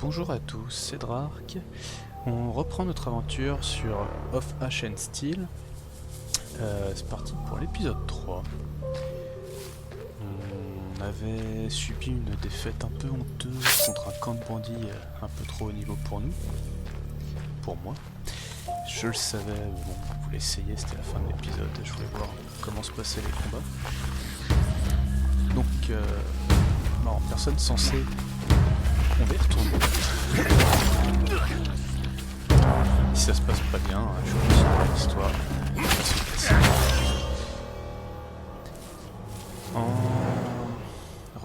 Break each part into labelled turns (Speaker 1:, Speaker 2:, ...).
Speaker 1: Bonjour à tous, c'est Drark. On reprend notre aventure sur Of Ash and Steel. C'est parti pour l'épisode 3. On avait subi une défaite un peu honteuse contre un camp de bandits un peu trop haut niveau pour nous. Pour moi. Je le savais, mais bon, on voulait essayer, c'était la fin de l'épisode. Je voulais voir comment se passaient les combats. Donc, non, personne censée. On va y retourner. Si ça se passe pas bien, je vous dis l'histoire. En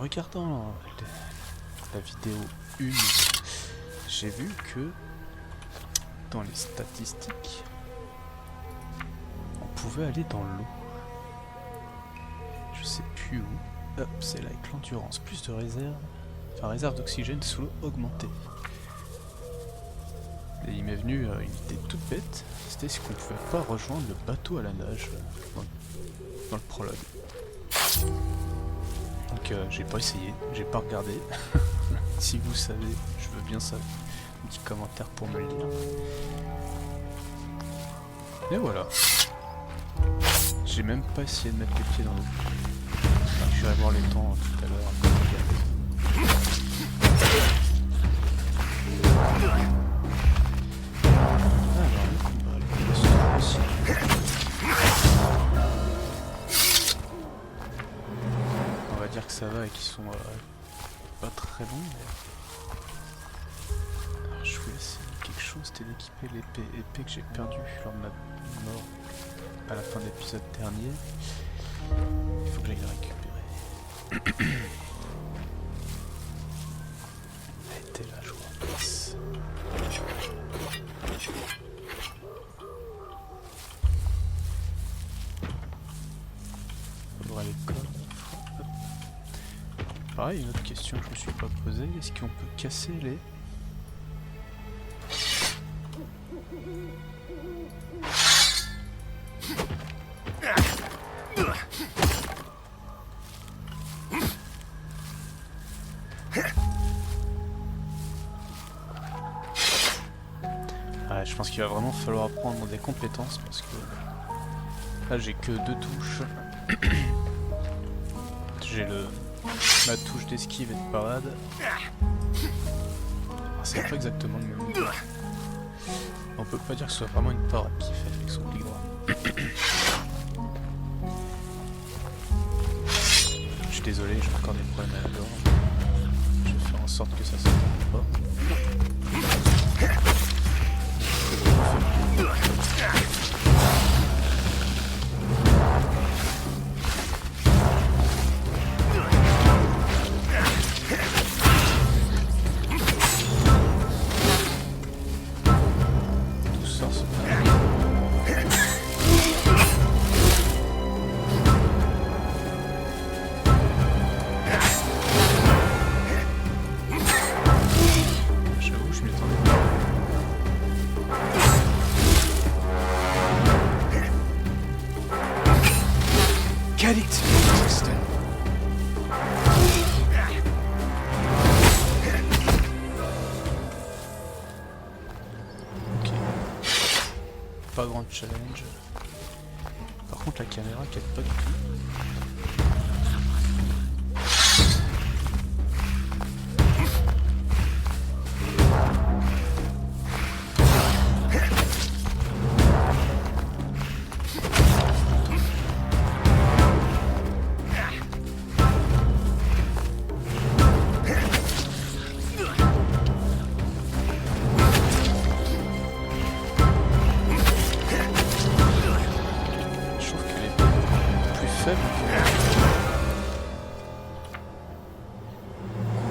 Speaker 1: regardant la vidéo 1, j'ai vu que dans les statistiques, on pouvait aller dans l'eau. Je sais plus où. Hop, c'est là avec l'endurance. Plus de réserve. Enfin, réserve d'oxygène sous l'eau augmentée. Et il m'est venu une idée toute bête, c'était si qu'on pouvait pas rejoindre le bateau à la nage dans le prologue. Donc j'ai pas essayé, j'ai pas regardé. Si vous savez, je veux bien ça. Un petit commentaire pour me le dire. Et voilà. J'ai même pas essayé de mettre les pieds dans l'eau. Enfin, je vais voir les temps tout à l'heure. On va dire que ça va et qu'ils sont pas très bons. Mais... Alors, je voulais essayer quelque chose, c'était d'équiper l'épée que j'ai perdue lors de ma mort à la fin de l'épisode dernier. Il faut que j'aille la récupérer. Elle était là, je crois. Yes. Faudra les coffres. Pareil, une autre question que je me suis pas posée, est-ce qu'on peut casser les... Ouais, je pense qu'il va vraiment falloir apprendre des compétences parce que là j'ai que 2 touches. J'ai ma touche d'esquive et de parade. C'est pas exactement le même niveau. On peut pas dire que ce soit vraiment une parade qui fait avec son clic droit. Je suis désolé, j'ai encore des problèmes à la gorge. Je vais faire en sorte que ça s'entende pas. Pas grand challenge. Par contre la caméra capte pas du tout. On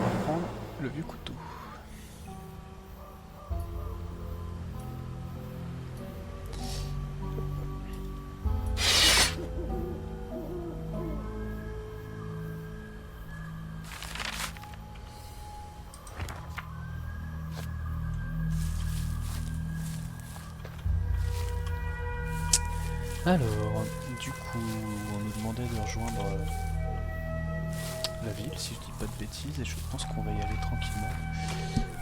Speaker 1: va prendre le vieux couteau. Alors, du coup, on nous demandait de rejoindre la ville, si je dis pas de bêtises, et je pense qu'on va y aller tranquillement.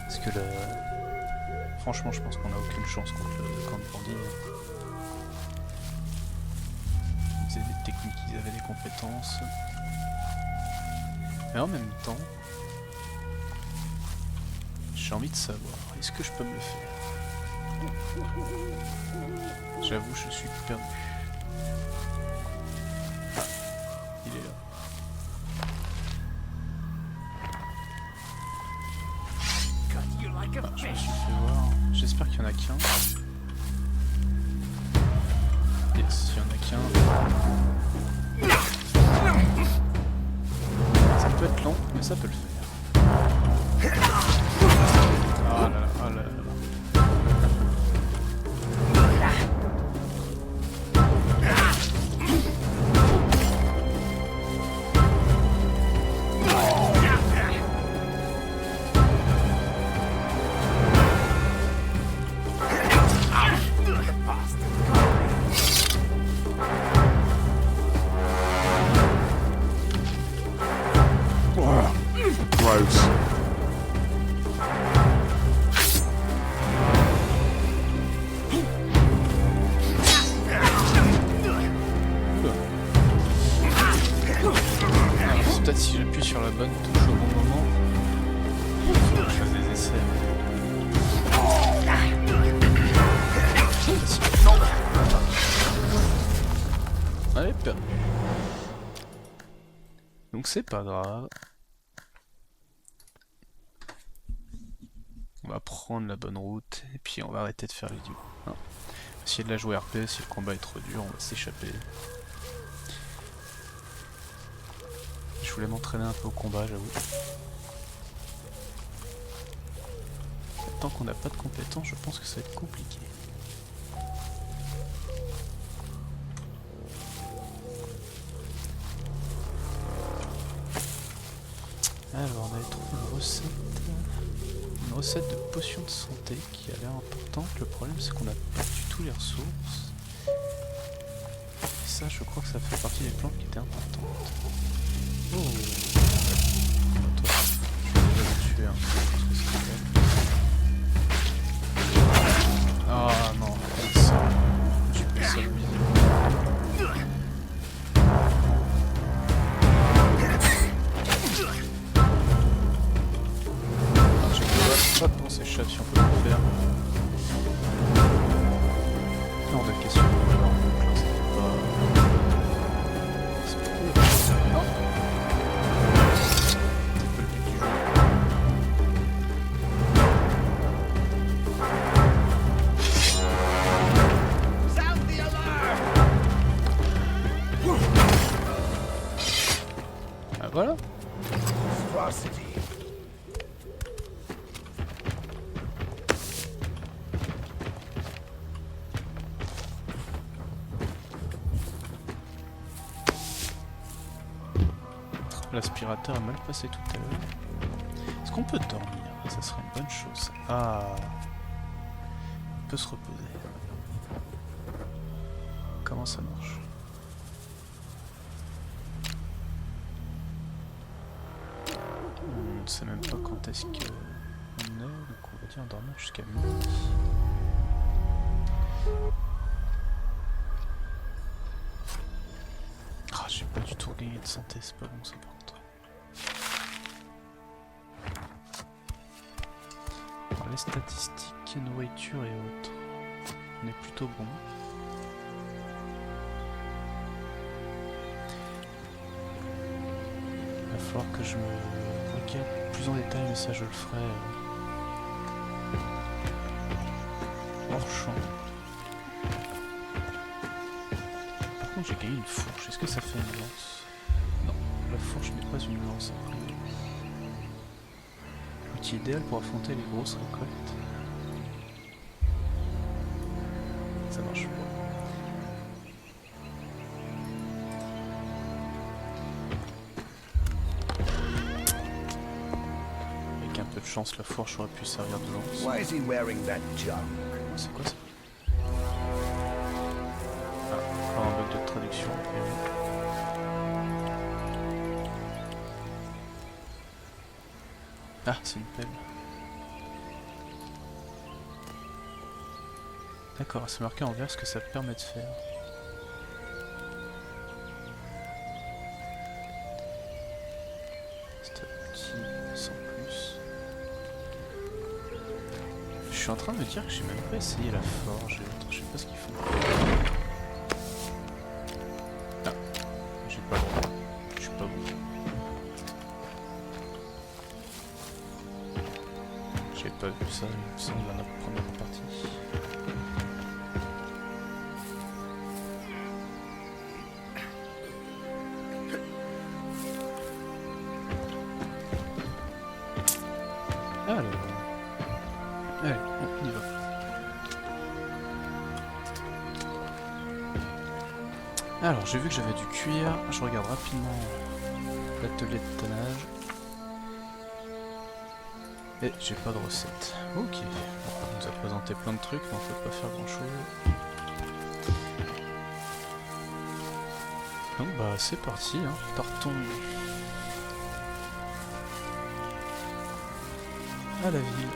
Speaker 1: Parce que le... Franchement, je pense qu'on a aucune chance contre le camp de bandits. Ils avaient des techniques, ils avaient des compétences. Mais en même temps, j'ai envie de savoir, est-ce que je peux me le faire? J'avoue, je suis perdu. Ah, il est là. Ah, je me suis fait voir. J'espère qu'il y en a qu'un. Yes, il y en a qu'un. Ça peut être long, mais ça peut le faire. Ah là là, ah là là. Peut-être si j'appuie sur la bonne touche au bon moment, il faut que je fasse des essais. Non. Allez, perdu. Donc c'est pas grave. On va prendre la bonne route et puis on va arrêter de faire les duos. Hein. Essayer de la jouer RP, si le combat est trop dur, on va s'échapper. Je voulais m'entraîner un peu au combat, j'avoue. Tant qu'on n'a pas de compétences, je pense que ça va être compliqué. Alors, on avait trouvé une recette de potion de santé qui a l'air importante. Le problème, c'est qu'on n'a pas du tout les ressources. Et ça, je crois que ça fait partie des plantes qui étaient importantes. Oh, toi, je vais déjà le tuer un peu parce que c'est belle. Ah non, ça, j'ai pris ça le bide. Pas de penser chef si on peut le faire. Hors de question. Donc là, ça fait pas. C'est pas cool. Non. C'est pas le but du jeu. Sound the alarm. Ah voilà. L'aspirateur est mal passé tout à l'heure. Est-ce qu'on peut dormir? Ça serait une bonne chose. Ah, on peut se reposer. Comment ça marche? On ne sait même pas quand est-ce qu'on est, donc on va dire dormir jusqu'à midi. Ah, j'ai pas du tout gagné de santé, c'est pas bon ça par contre. Alors, les statistiques, nourriture et autres, on est plutôt bon. Il va falloir que je me regarde plus en détail, mais ça je le ferai hors champ. Par contre j'ai gagné une fourche, est-ce que ça fait une lance? Non, la fourche n'est pas une lance a priori. L'outil idéal pour affronter les grosses récoltes. Ça marche pas. Avec un peu de chance, la fourche aurait pu servir de lance. C'est quoi ça? Ah, encore un bug de traduction a priori. Ah, c'est une pelle. D'accord, c'est marqué en vert ce que ça permet de faire. C'est un petit sans plus. Je suis en train de me dire que j'ai même pas essayé la forge. Attends, je sais pas ce qu'ils font. Ah, j'ai pas le droit. Je suis pas bon. J'ai pas vu ça, il me semble, dans notre première partie. Alors... Allez, on y va. Alors, j'ai vu que j'avais du cuir, je regarde rapidement l'atelier de tannage. Et j'ai pas de recette. Ok, on nous a présenté plein de trucs, mais on peut pas faire grand chose. Donc bah c'est parti, hein. Partons à la ville.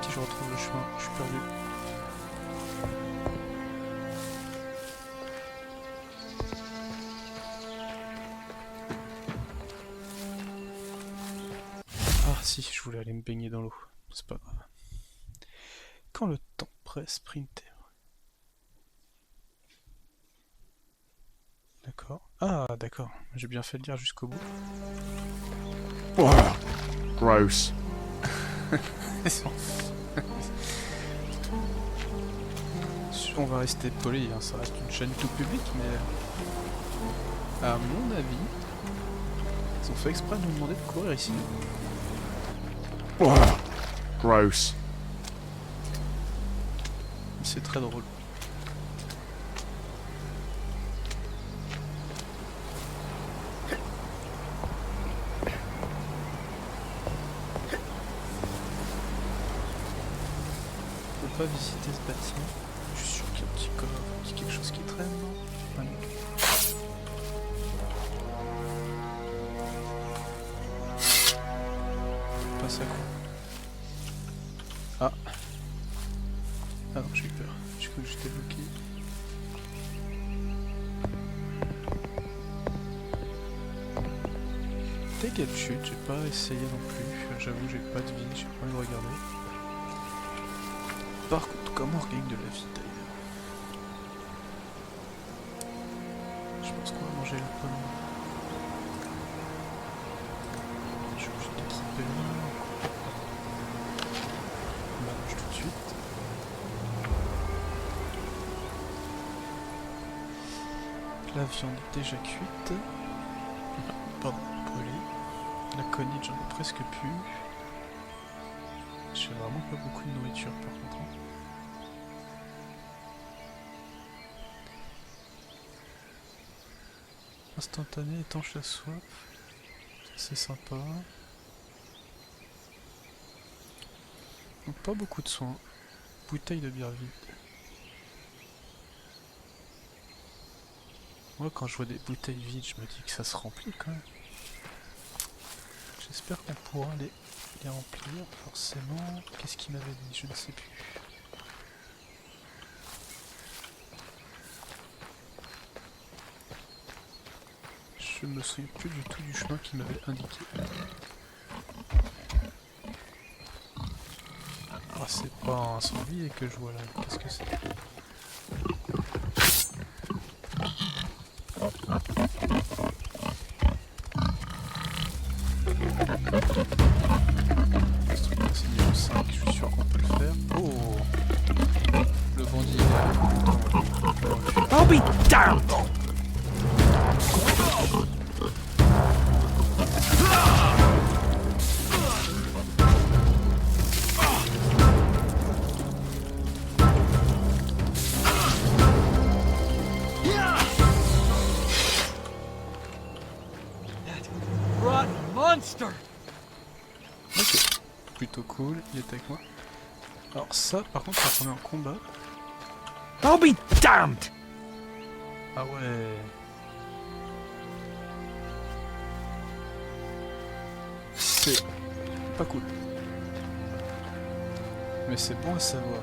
Speaker 1: Si je retrouve le chemin, je suis perdu. Ah si, je voulais aller me baigner dans l'eau. C'est pas grave. Quand le temps presse, sprinter. D'accord. Ah d'accord, j'ai bien fait de lire jusqu'au bout.
Speaker 2: Oh, gross.
Speaker 1: On va rester poli, hein, ça reste une chaîne tout public, mais à mon avis, ils ont fait exprès de nous demander de courir ici.
Speaker 2: Oh, gross.
Speaker 1: C'est très drôle. On peut pas visiter ce bâtiment. Je suis sûr qu'il y a un petit coffre, un petit quelque chose qui traîne, non? Ah non. Pas ça quoi. Ah. Ah non, j'ai eu peur. J'ai cru que j'étais bloqué. Dégâts de chute, j'ai pas essayé non plus. J'avoue, j'ai pas de vie, j'ai pas envie de regarder. Par contre, comment on regagne de la vie d'ailleurs? Je pense qu'on va manger la pomme. Je suis obligé d'équiper là. On mange tout de suite. La viande est déjà cuite. Pardon, brûlée. La conite, j'en ai presque plus. J'ai vraiment pas beaucoup de nourriture par contre. Hein. Instantané, étanche la soif. C'est sympa. Donc pas beaucoup de soins. Bouteille de bière vide. Moi quand je vois des bouteilles vides, je me dis que ça se remplit quand même. J'espère qu'on pourra les remplir, forcément. Qu'est-ce qu'il m'avait dit? Je ne sais plus. Je me souviens plus du tout du chemin qu'il m'avait indiqué. Ah, c'est pas un sanglier que je vois là. Qu'est-ce que c'est? C'est niveau 5, je suis sûr qu'on peut le faire. Oh! Le bandit est là.
Speaker 2: I'll be damned!
Speaker 1: Ok, plutôt cool, il est avec moi. Alors ça, par contre, ça remet en combat.
Speaker 2: I'll be damned!
Speaker 1: Ah ouais. C'est pas cool. Mais c'est bon à savoir.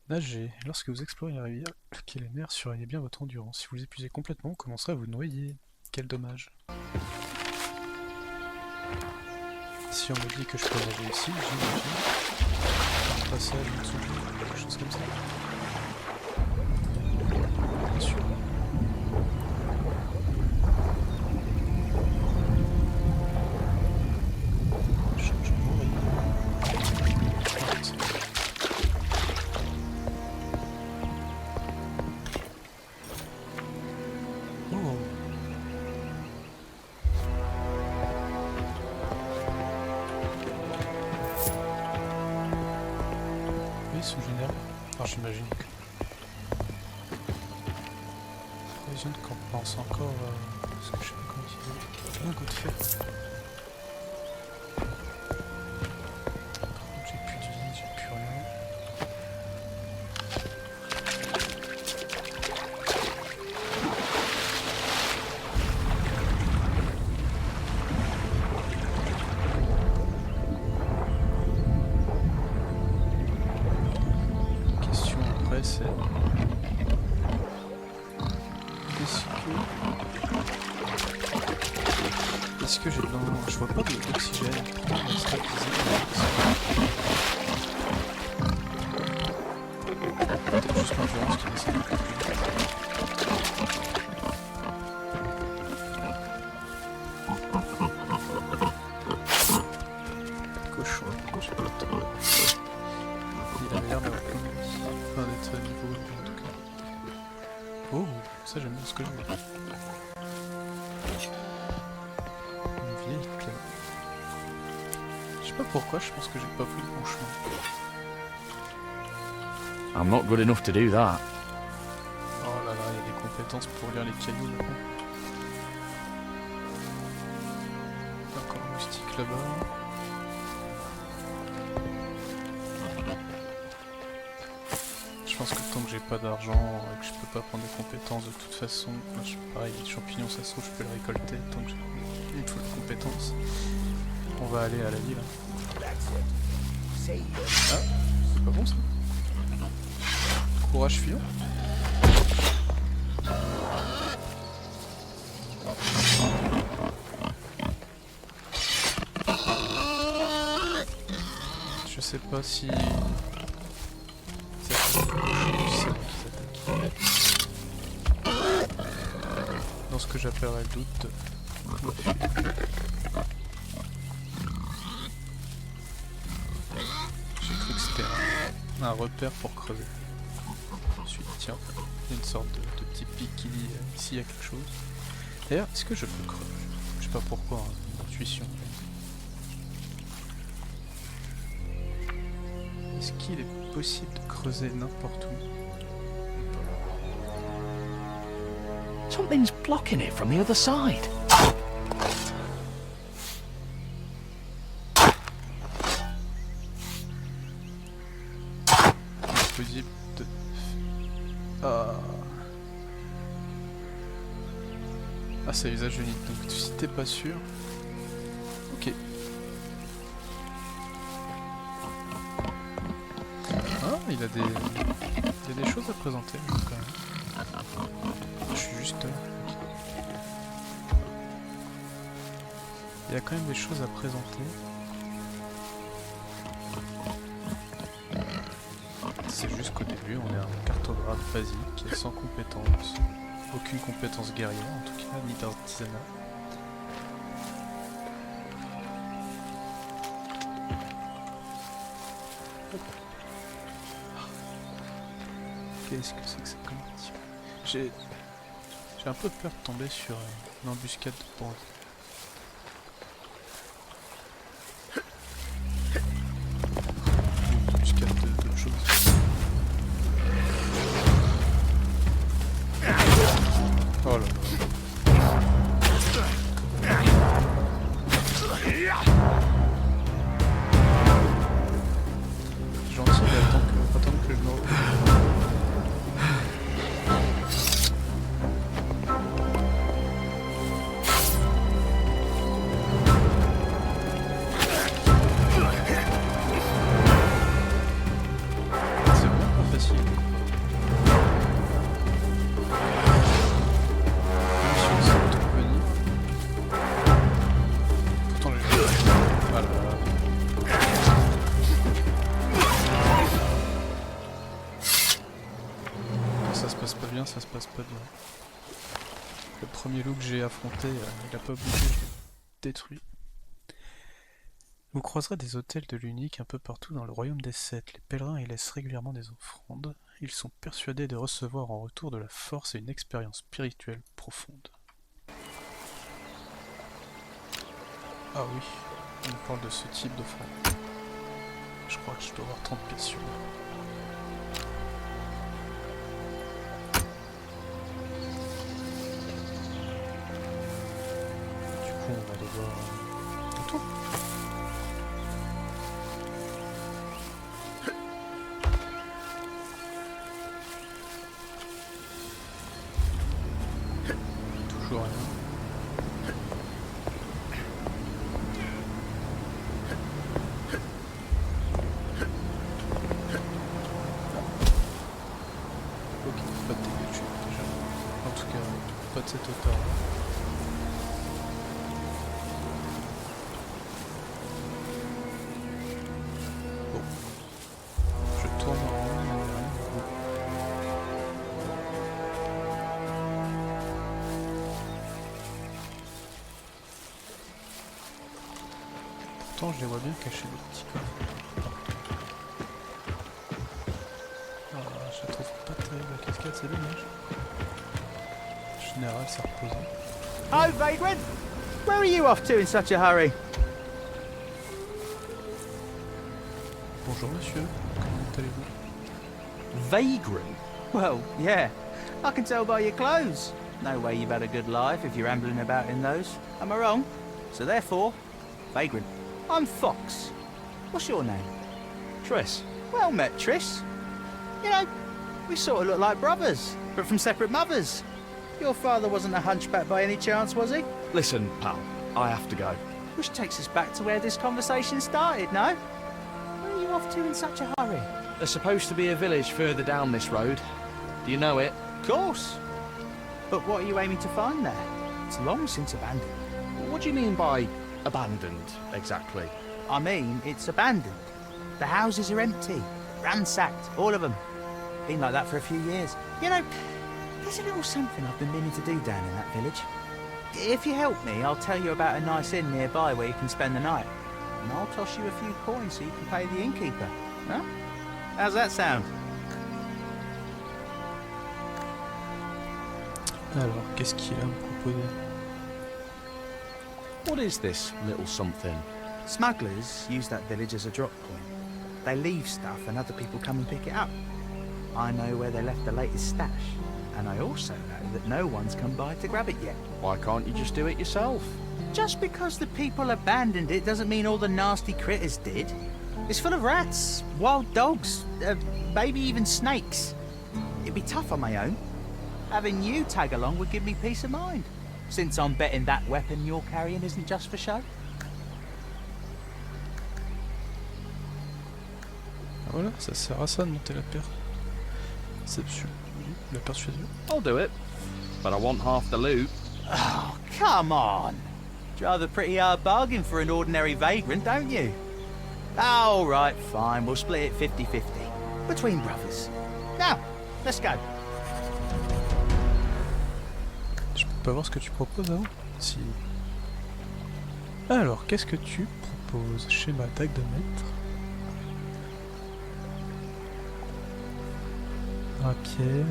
Speaker 1: Nager. Lorsque vous explorez la rivière, qui est la mer, surveillez bien votre endurance. Si vous épuisez complètement, vous commencerez à vous noyer. Quel dommage. Si on me dit que je peux nager ici, j'imagine. Un passage en dessous, quelque chose comme ça. Bien sûr. Je mourrai. Oh. Oui, ils sont généreux. Alors j'imagine que... Provision de camp pense encore... Parce que je sais pas comment utiliser. Un coup de fer. Par contre j'ai plus de vie, j'ai plus rien. Question après c'est... Est-ce que j'ai besoin... Je vois pas d'oxygène. Pourtant, on serait peut-être juste l'endurance qui descend. Cochon, j'ai pas le temps. Il avait l'air d'avoir plein de vie. Enfin, d'être niveau en tout cas. Oh, ça j'aime bien ce que je vois. Je sais pas pourquoi, je pense que j'ai pas pris le bon chemin.
Speaker 2: I'm not good enough to do that.
Speaker 1: Oh là là, il y a des compétences pour lire les cailloux là-bas. Encore un moustique là-bas. Je pense que tant que j'ai pas d'argent et que je peux pas prendre des compétences de toute façon, pareil, les champignons ça se trouve, je peux les récolter tant que j'ai une fois de compétences. On va aller à la ville. Ah, c'est pas bon ça. Courage filon. Je sais pas si... Dans ce que j'appellerais le doute. J'ai cru que c'était un repère pour creuser. Ensuite, tiens, il y a une sorte de petit pic qui dit ici il y a quelque chose. D'ailleurs, est-ce que je peux creuser? Je sais pas pourquoi, hein, une intuition. Est-ce qu'il est possible de creuser n'importe où?
Speaker 3: Something's blocking it from the other side.
Speaker 1: Possible de... Ah, c'est usage unique, donc si t'es pas sûr... Ok. Ah, il a des choses à présenter quand même. Je suis juste... Il y a quand même des choses à présenter. C'est juste qu'au début, on est un cartographe basique, sans compétences. Aucune compétence guerrière, en tout cas, ni d'artisanat. Qu'est-ce que c'est que cette compétition? J'ai un peu peur de tomber sur une embuscade de bandits. Une embuscade d'autres choses. Oh là là. Gentil, mais attends que je me retrouve. pas bien. Le premier loup que j'ai affronté, il a pas bougé, je l'ai détruit. Vous croiserez des hôtels de l'unique un peu partout dans le royaume des Sept. Les pèlerins y laissent régulièrement des offrandes. Ils sont persuadés de recevoir en retour de la force et une expérience spirituelle profonde. Ah oui, on me parle de ce type d'offrande. Je crois que je dois avoir 30 pièces sur moi. Du coup, on va aller voir un tour. Toujours rien. Ok, pas de dégâts de chute déjà. En tout cas, pas de cette hauteur-là. Bon. Je tourne en rond, mais rien de gros. Pourtant, je les vois bien cachés, les petits coffres. Ah, je la trouve pas terrible la cascade, c'est dommage. En général, c'est reposant.
Speaker 4: Oh, Vagrant! Where are you off to in such a hurry?
Speaker 1: Bonjour monsieur, comment allez-vous?
Speaker 4: Vagrant? Well, yeah. I can tell by your clothes. No way you've had a good life if you're ambling about in those. Am I wrong? So therefore, Vagrant. I'm Fox. What's your name?
Speaker 3: Triss.
Speaker 4: Well met, Triss. You know, we sort of look like brothers, but from separate mothers. Your father wasn't a hunchback by any chance, was he?
Speaker 3: Listen, pal, I have to go.
Speaker 4: Which takes us back to where this conversation started, no? Where are you off to in such a hurry?
Speaker 3: There's supposed to be a village further down this road. Do you know it?
Speaker 4: Of course. But what are you aiming to find there? It's long since abandoned.
Speaker 3: What do you mean by abandoned, exactly?
Speaker 4: I mean, it's abandoned. The houses are empty, ransacked, all of them. Been like that for a few years. You know, there's a little something I've been meaning to do down in that village. If you help me, I'll tell you about a nice inn nearby where you can spend the night. And I'll toss you a few coins so you can pay the innkeeper. Huh? How's that sound?
Speaker 1: Alors, qu'est-ce qu'il a à me proposer?
Speaker 3: What is this little something?
Speaker 4: Smugglers use that village as a drop point. They leave stuff and other people come and pick it up. I know where they left the latest stash. And I also know that no one's come by to grab it yet.
Speaker 3: Why can't you just do it yourself?
Speaker 4: Just because the people abandoned it doesn't mean all the nasty critters did. It's full of rats, wild dogs, maybe even snakes. It'd be tough on my own. Having you tag along would give me peace of mind, since I'm betting that weapon you're carrying isn't just for show.
Speaker 1: Voilà, ça sert à ça de monter la perception. La persuasion.
Speaker 3: I'll do it. But I want half the loot.
Speaker 4: Oh, come on! Drive a pretty hard bargain for an ordinary vagrant, don't you? All right, fine, we'll split it 50-50. Between brothers. Now, let's go.
Speaker 1: Je peux pas voir ce que tu proposes avant? Si. Alors, qu'est-ce que tu proposes? Schéma dague de maître. Rapière.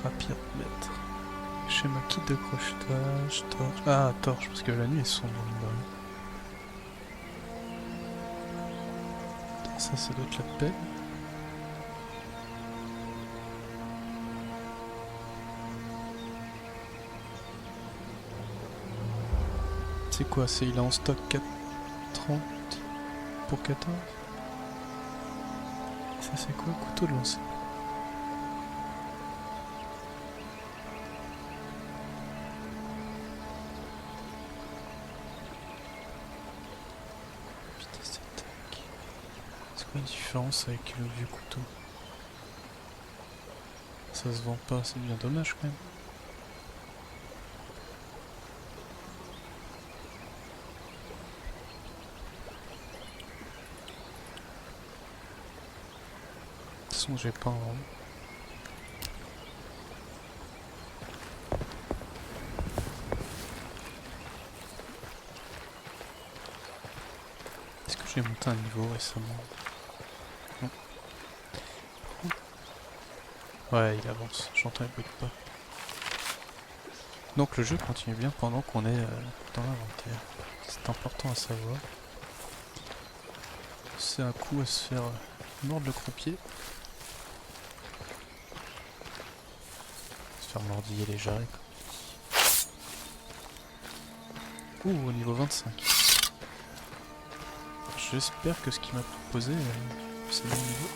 Speaker 1: Rapière de maître. Schéma kit de crochetage. Torche. Ah, torche, parce que la nuit est sombre. Ça doit être la pelle. C'est quoi? C'est il est en stock 4,30 pour 14. Ça c'est quoi? Couteau de lancer. Vitesse d'attaque. C'est quoi la différence avec le vieux couteau? Ça se vend pas, c'est bien dommage quand même. De toute façon, j'ai pas un... J'ai monté un niveau récemment. Non. Ouais, il avance. J'entends un bruit de pas. Donc le jeu continue bien pendant qu'on est dans l'inventaire. C'est important à savoir. C'est un coup à se faire mordre le croupier. Se faire mordiller les jarrets. Ouh, au niveau 25. J'espère que ce qu'il m'a proposé, c'est le bon niveau.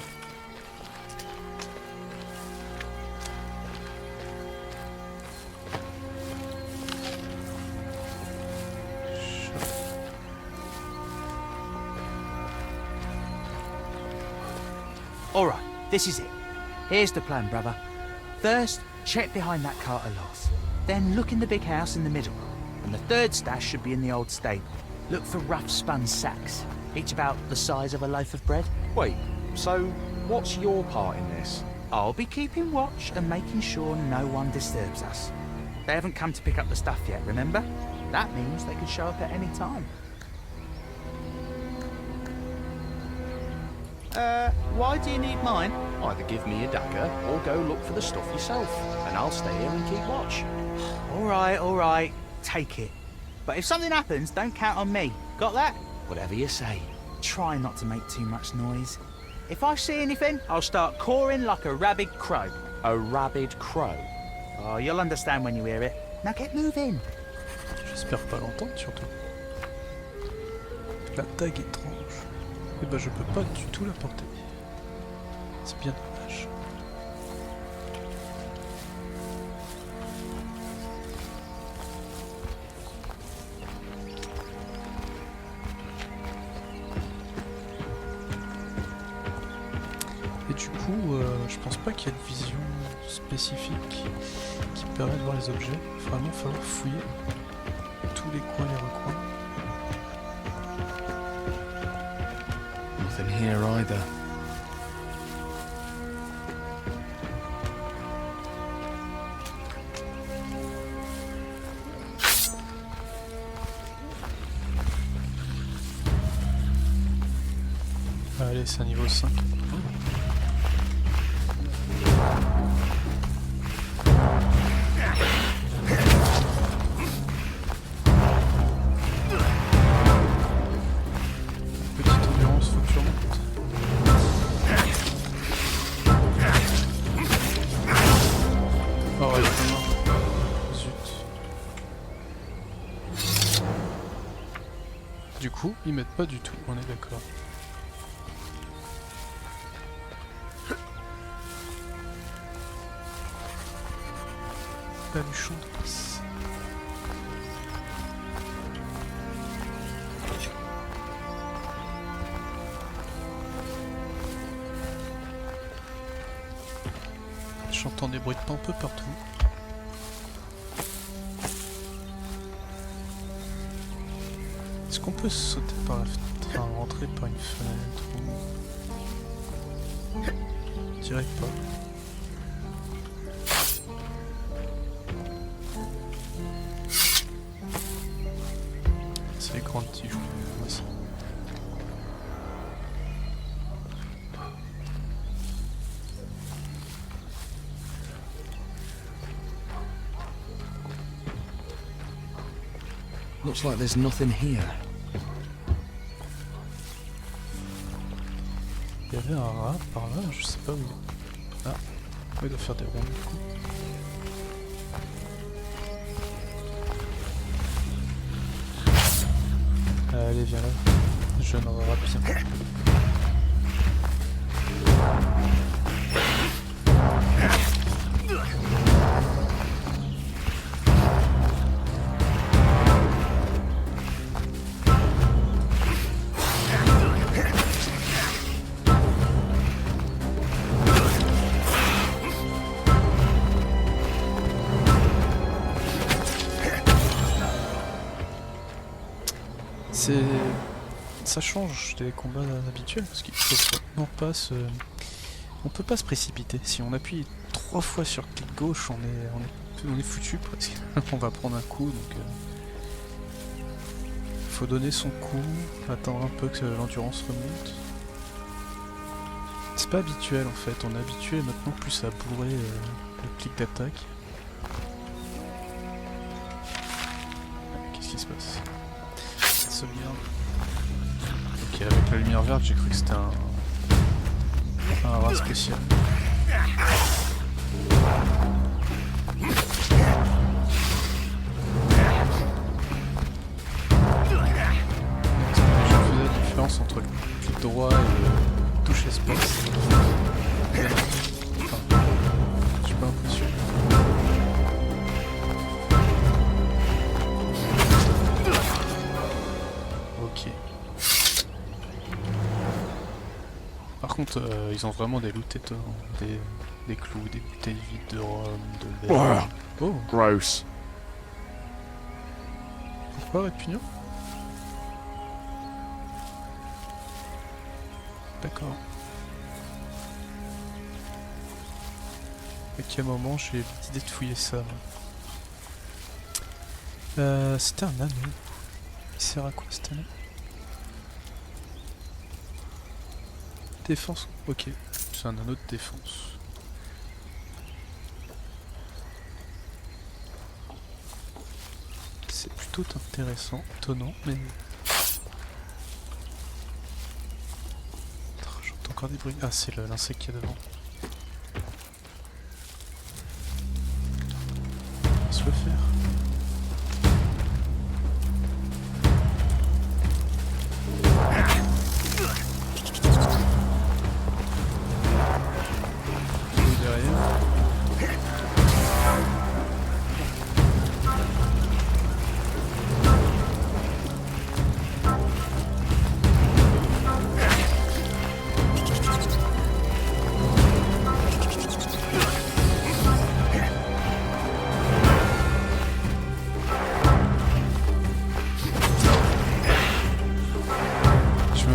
Speaker 4: Alright, this is it. Here's the plan, brother. First, check behind that cart of loss. Then look in the big house in the middle. And the third stash should be in the old stable. Look for rough spun sacks, each about the size of a loaf of bread.
Speaker 3: Wait, so what's your part in this?
Speaker 4: I'll be keeping watch and making sure no one disturbs us. They haven't come to pick up the stuff yet, remember? That means they could show up at any time. Why do you need mine?
Speaker 3: Either give me a dagger or go look for the stuff yourself, and I'll stay here and keep watch.
Speaker 4: Alright, take it. But if something happens, don't count on me. Got that?
Speaker 3: Whatever you say.
Speaker 4: Try not to make too much noise. If I see anything, I'll start cawing like a rabid crow.
Speaker 3: A rabid crow?
Speaker 4: Oh, you'll understand when you hear it. Now get moving.
Speaker 1: J'espère pas l'entendre surtout. La dague étrange. Et bah je peux pas du tout la porter. C'est bien dommage. Et du coup, je pense pas qu'il y ait de vision spécifique qui permet de voir les objets. Il va vraiment falloir fouiller tous les coins et les recoins.
Speaker 3: Nothing here either.
Speaker 1: Allez, c'est un niveau 5. Petite endurance, faut que tu remontes. Oh ouais, c'est mort. Zut. Du coup, ils m'aident pas du tout, on est d'accord. Baluchon de passe. J'entends des bruits de pas un peu partout. Est-ce qu'on peut sauter par la fenêtre, enfin rentrer par une fenêtre ou... Je dirais pas. C'est les grands tiges, moi ça.
Speaker 3: Looks like there's nothing here.
Speaker 1: Il y avait un rat par là, je sais pas où. Ah, il doit faire des ronds du coup. Allez, viens là, jeune rat bien. Ça change des combats habituels parce qu'il faut vraiment pas se... On peut pas se précipiter. Si on appuie 3 fois sur clic gauche, on est foutu presque. On va prendre un coup donc... faut donner son coup, attendre un peu que l'endurance remonte. C'est pas habituel en fait, on est habitué maintenant plus à bourrer le clic d'attaque. Qu'est-ce qui se passe? Sauvegarde. Ok, avec la lumière verte, j'ai cru que c'était un rat spécial. Je faisais la différence entre le clic droit et le touche espace. Enfin, je suis pas impressionné. Ok. Par contre, ils ont vraiment des loot étonnants. Des clous, des bouteilles vides de rhum, de verre. Oh,
Speaker 2: Gross.
Speaker 1: pourquoi répugnant? D'accord. À quel moment j'ai l'idée de fouiller ça? C'était un anneau. Il sert à quoi cet anneau? Défense. Ok, c'est un anneau de défense. C'est plutôt intéressant, étonnant, mais... J'entends encore des bruits. Ah, c'est l'insecte qu'il y a devant. On va se le faire.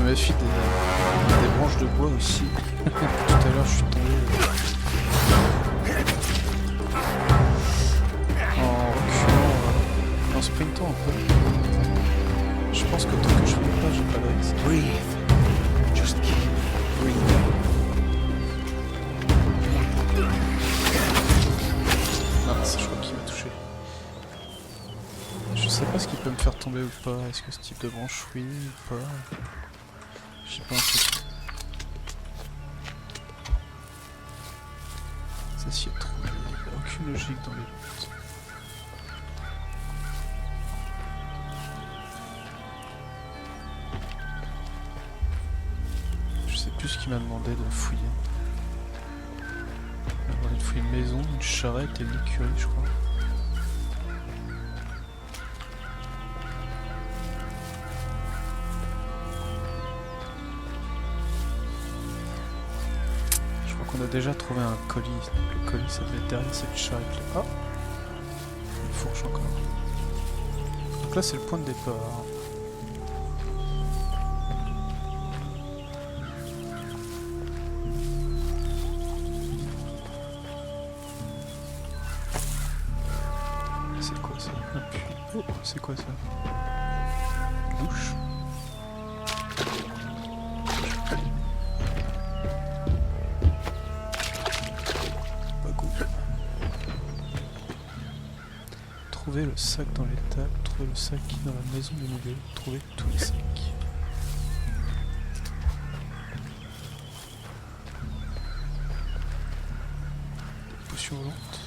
Speaker 1: Des branches de bois aussi. Tout à l'heure je suis tombé en reculant, en sprintant un peu. Je pense que tant que je fais pas, j'ai pas de risque.
Speaker 4: Breathe. Just keep breathing.
Speaker 1: Mince, je crois qu'il m'a touché. Je sais pas ce qui peut me faire tomber ou pas. Est-ce que ce type de branche oui ou pas? J'ai pas l'impression. Ça s'y est trouvé. Il n'y a aucune logique dans les luttes. Je sais plus ce qu'il m'a demandé de fouiller. Il m'a demandé de fouiller une maison, une charrette et une écurie, je crois. On a déjà trouvé un colis. Le colis, ça devait être derrière cette charrette là. Ah, une fourche encore. Donc là, c'est le point de départ. C'est quoi ça? Un puits. Oh, c'est quoi ça? Une douche. Trouver le sac dans l'étable, trouver le sac dans la maison de milieu, trouver tous les sacs. Des potions volantes.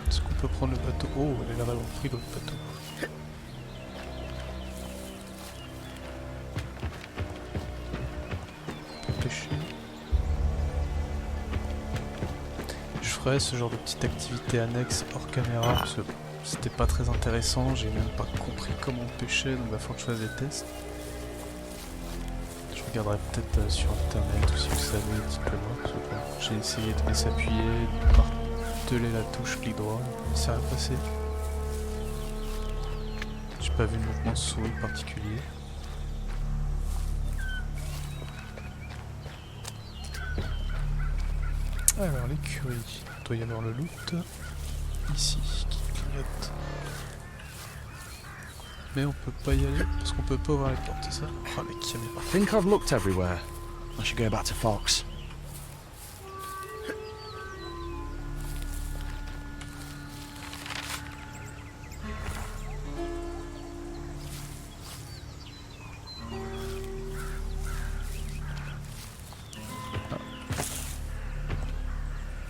Speaker 1: Est-ce qu'on peut prendre le bateau? Oh, elle est là-bas, on a pris l'autre bateau. On peut pêcher. Je ferais ce genre de petite activité annexe hors caméra parce que c'était pas très intéressant, j'ai même pas compris comment on pêchait, donc il va falloir que je fasse des tests. Je regarderai peut-être sur internet ou si vous savez dites-le moi, parce que j'ai essayé de s'appuyer, de marteler la touche clic droit, ça a passé. J'ai pas vu de mouvement de souris particulier. Alors l'écurie, il doit y avoir le loot ici. clignote. Mais on peut pas y aller parce qu'on peut pas ouvrir les portes, c'est ça? Oh les caméras.
Speaker 3: I think I've looked everywhere. I should go back to Fox.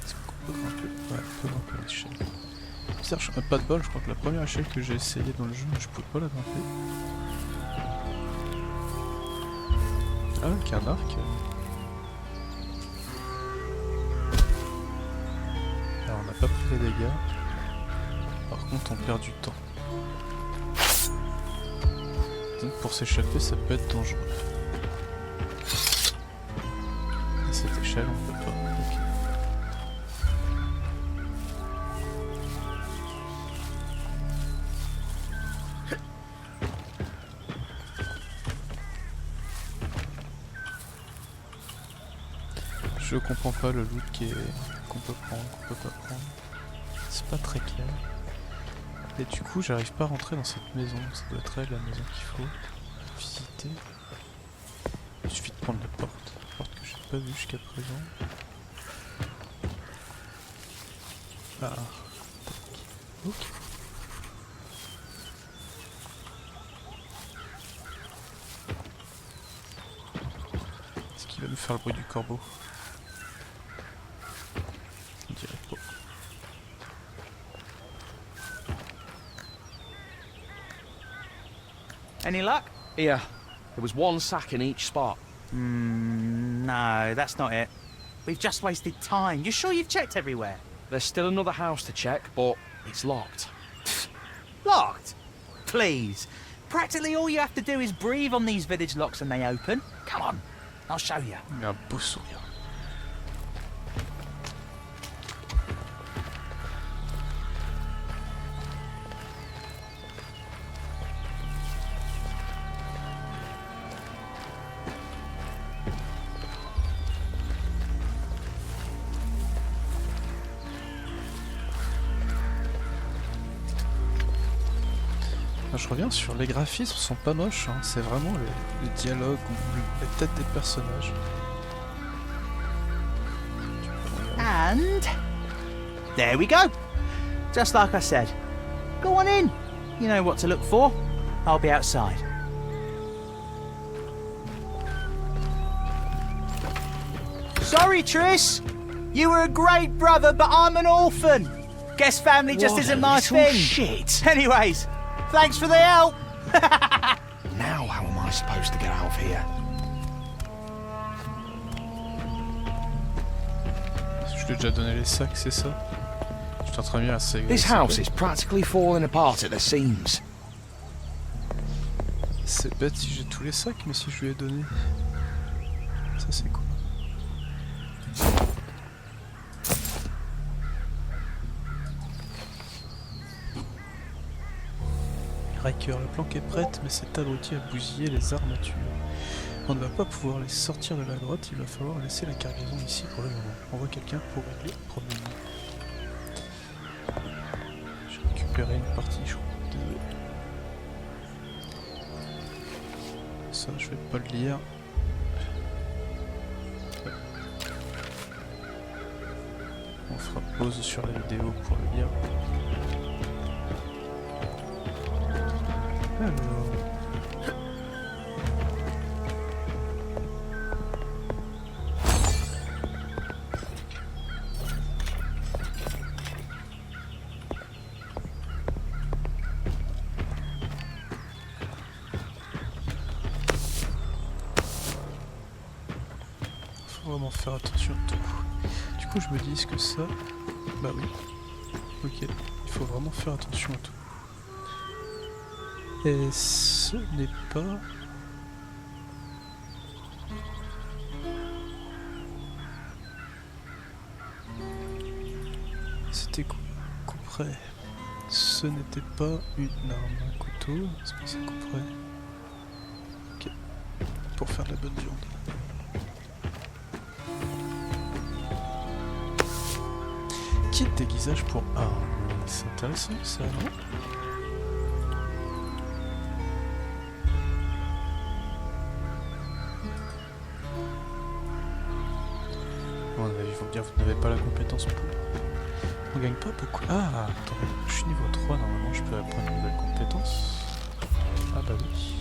Speaker 1: Est-ce qu'on peut grimper? Ouais, on peut grimper à l'échelle. Certes, pas de bol, je crois que la première échelle que j'ai essayé dans le jeu, je pouvais pas la grimper. Ah, avec un arc. Alors, on n'a pas pris les dégâts. Par contre, on perd du temps. Donc, pour s'échapper, ça peut être dangereux. Et cette échelle, on peut pas. Ok. Je comprends pas le loot qu'on peut prendre, qu'on peut pas prendre. C'est pas très clair. Et du coup, j'arrive pas à rentrer dans cette maison. Ça doit être elle, la maison qu'il faut visiter. Il suffit de prendre la porte que j'ai pas vue jusqu'à présent. Ah, tac. Ok. Est-ce qu'il va nous faire le bruit du corbeau? On dirait pas.
Speaker 4: Any luck?
Speaker 3: Here. There was one sack in each spot.
Speaker 4: No, that's not it. We've just wasted time. You sure you've checked everywhere?
Speaker 3: There's still another house to check, but it's locked.
Speaker 4: Locked? Please. Practically all you have to do is breathe on these village locks and they open. Come on, I'll show you.
Speaker 1: Il a un beau sourire. Je reviens sur les graphismes, sont pas moches, hein. C'est vraiment les dialogues ou les têtes des personnages.
Speaker 4: And there we go. Just like I said. Go on in. You know what to look for. I'll be outside. Sorry, Triss. You were a great brother, but I'm an orphan. Guess family just
Speaker 3: What
Speaker 4: isn't
Speaker 3: a
Speaker 4: my
Speaker 3: little
Speaker 4: thing.
Speaker 3: shit.
Speaker 4: Anyways, thanks for the help.
Speaker 3: Now how am I supposed to get out of here?
Speaker 1: Je lui ai déjà donné les sacs, c'est ça? Je suis en train de dire, c'est...
Speaker 3: This house is practically falling apart at the seams.
Speaker 1: C'est bête si j'ai tous les sacs, mais si je lui ai donné... Ça c'est cool. Riker, la planque est prête, mais cet abruti a bousillé les armatures. On ne va pas pouvoir les sortir de la grotte, il va falloir laisser la cargaison ici pour le moment. On voit quelqu'un pour régler le problème. J'ai récupéré une partie, je crois, de... Ça, je vais pas le lire. On fera pause sur la vidéo pour le lire. Alors... Faut vraiment faire attention à tout. Du coup je me dis, est-ce que ça... Bah oui. Ok, il faut vraiment faire attention à tout. Et ce n'est pas... C'était couperait. Ce n'était pas une arme, un couteau. C'est pas ça couperait. Ok. Pour faire de la bonne viande. Kit déguisage pour arme. C'est intéressant ça, non? Bon, il faut me dire, vous n'avez pas la compétence pour. On gagne pas beaucoup. Ah, attendez, je suis niveau 3, normalement je peux apprendre une nouvelle compétence. Ah bah oui.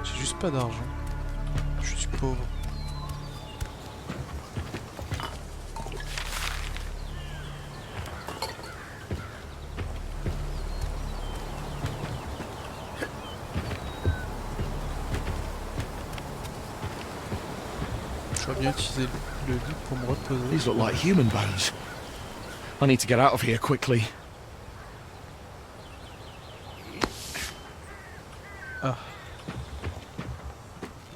Speaker 1: J'ai juste pas d'argent. Je suis pauvre. Je dois bien utiliser le lit pour me reposer.
Speaker 3: These look like human bones. I need to get out of here quickly.
Speaker 1: Ah.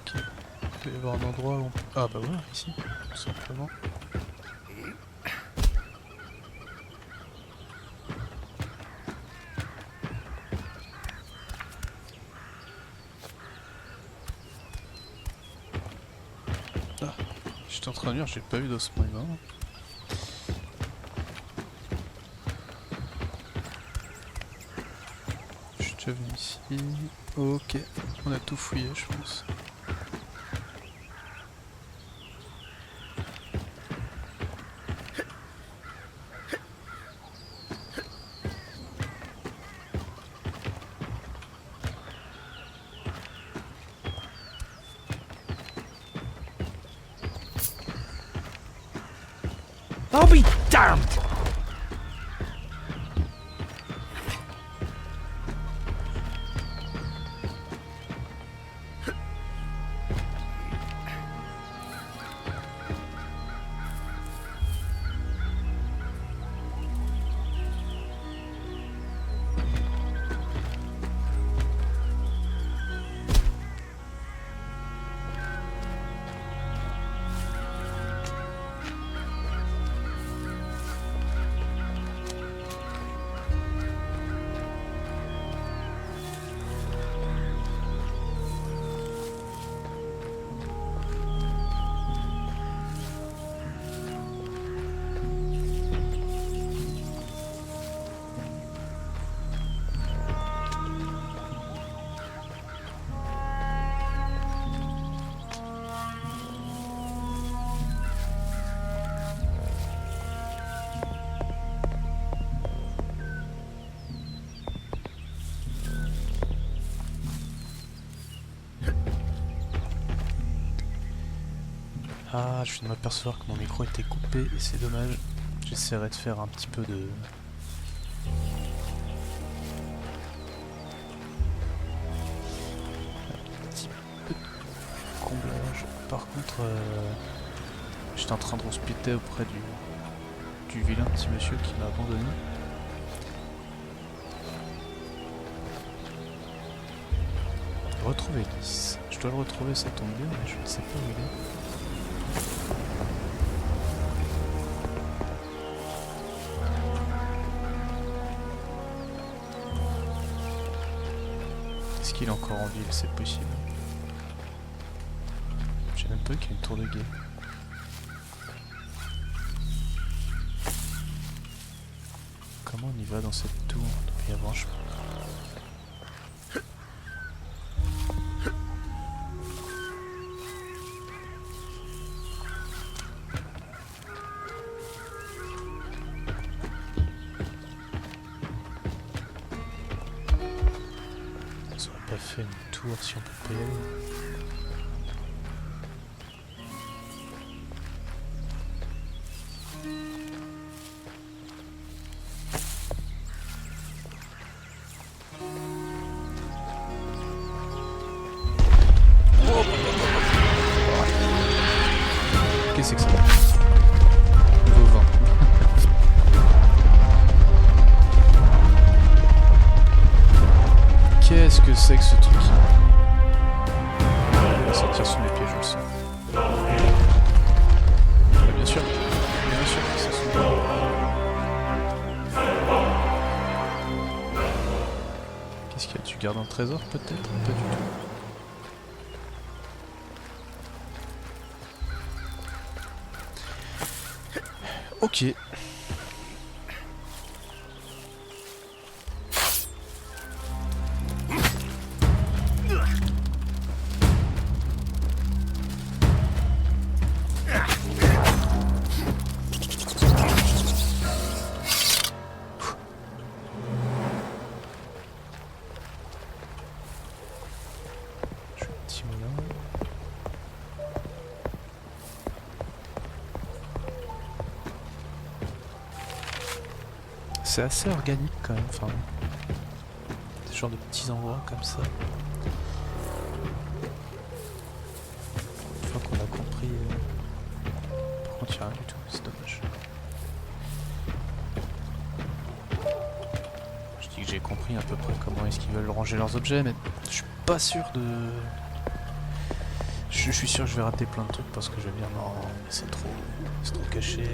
Speaker 1: Ok. Il peut y avoir un endroit où on peut... Ah bah voilà, ici, tout simplement. Ah. J'étais en train de dire, j'ai pas eu d'ossements humains. Je suis déjà venu ici. Ok, on a tout fouillé, je pense.
Speaker 3: I'll be damned!
Speaker 1: Ah, je viens de m'apercevoir que mon micro était coupé et c'est dommage. J'essaierai de faire un petit peu de... Un petit peu de comblage. Par contre, j'étais en train de hospiter auprès du vilain petit monsieur qui m'a abandonné. Retrouver Lys. Je dois le retrouver, ça tombe bien, mais je ne sais pas où il est. Est-ce qu'il est encore en ville? C'est possible. J'ai même pas qu'il y a une tour de guet. Comment on y va dans cette tour? Il doit y avoir un chemin. Ça aurait pas fait une tour si on peut pas y aller. Qu'est-ce que c'est que ça? Niveau 20. Qu'est-ce que c'est que ce truc? Il va sortir sous mes pieds, je le sens. Bien sûr que c'est sous mes pieds. Qu'est-ce qu'il y a? Tu gardes un trésor peut-être? Pas du tout. Ok. C'est assez organique quand même, enfin... Ce genre de petits endroits comme ça. Une fois qu'on a compris... Par contre, il n'y a rien du tout, c'est dommage. Je dis que j'ai compris à peu près comment est-ce qu'ils veulent ranger leurs objets, mais je suis pas sûr de... Je suis sûr que je vais rater plein de trucs parce que je vais me dire non, mais c'est trop caché,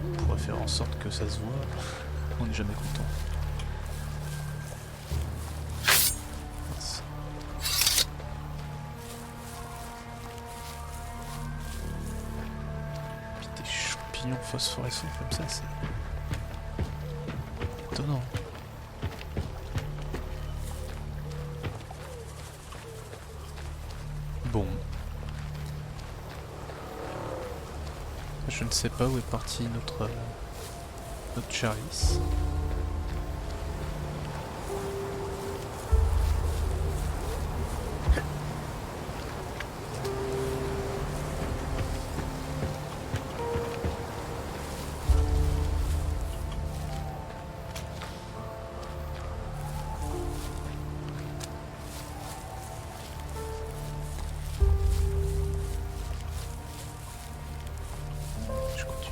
Speaker 1: on pourrait faire en sorte que ça se voit, on n'est jamais content. Mince. Puis des champignons phosphorescents comme ça, c'est étonnant. Bon. Je ne sais pas où est parti notre Charlize.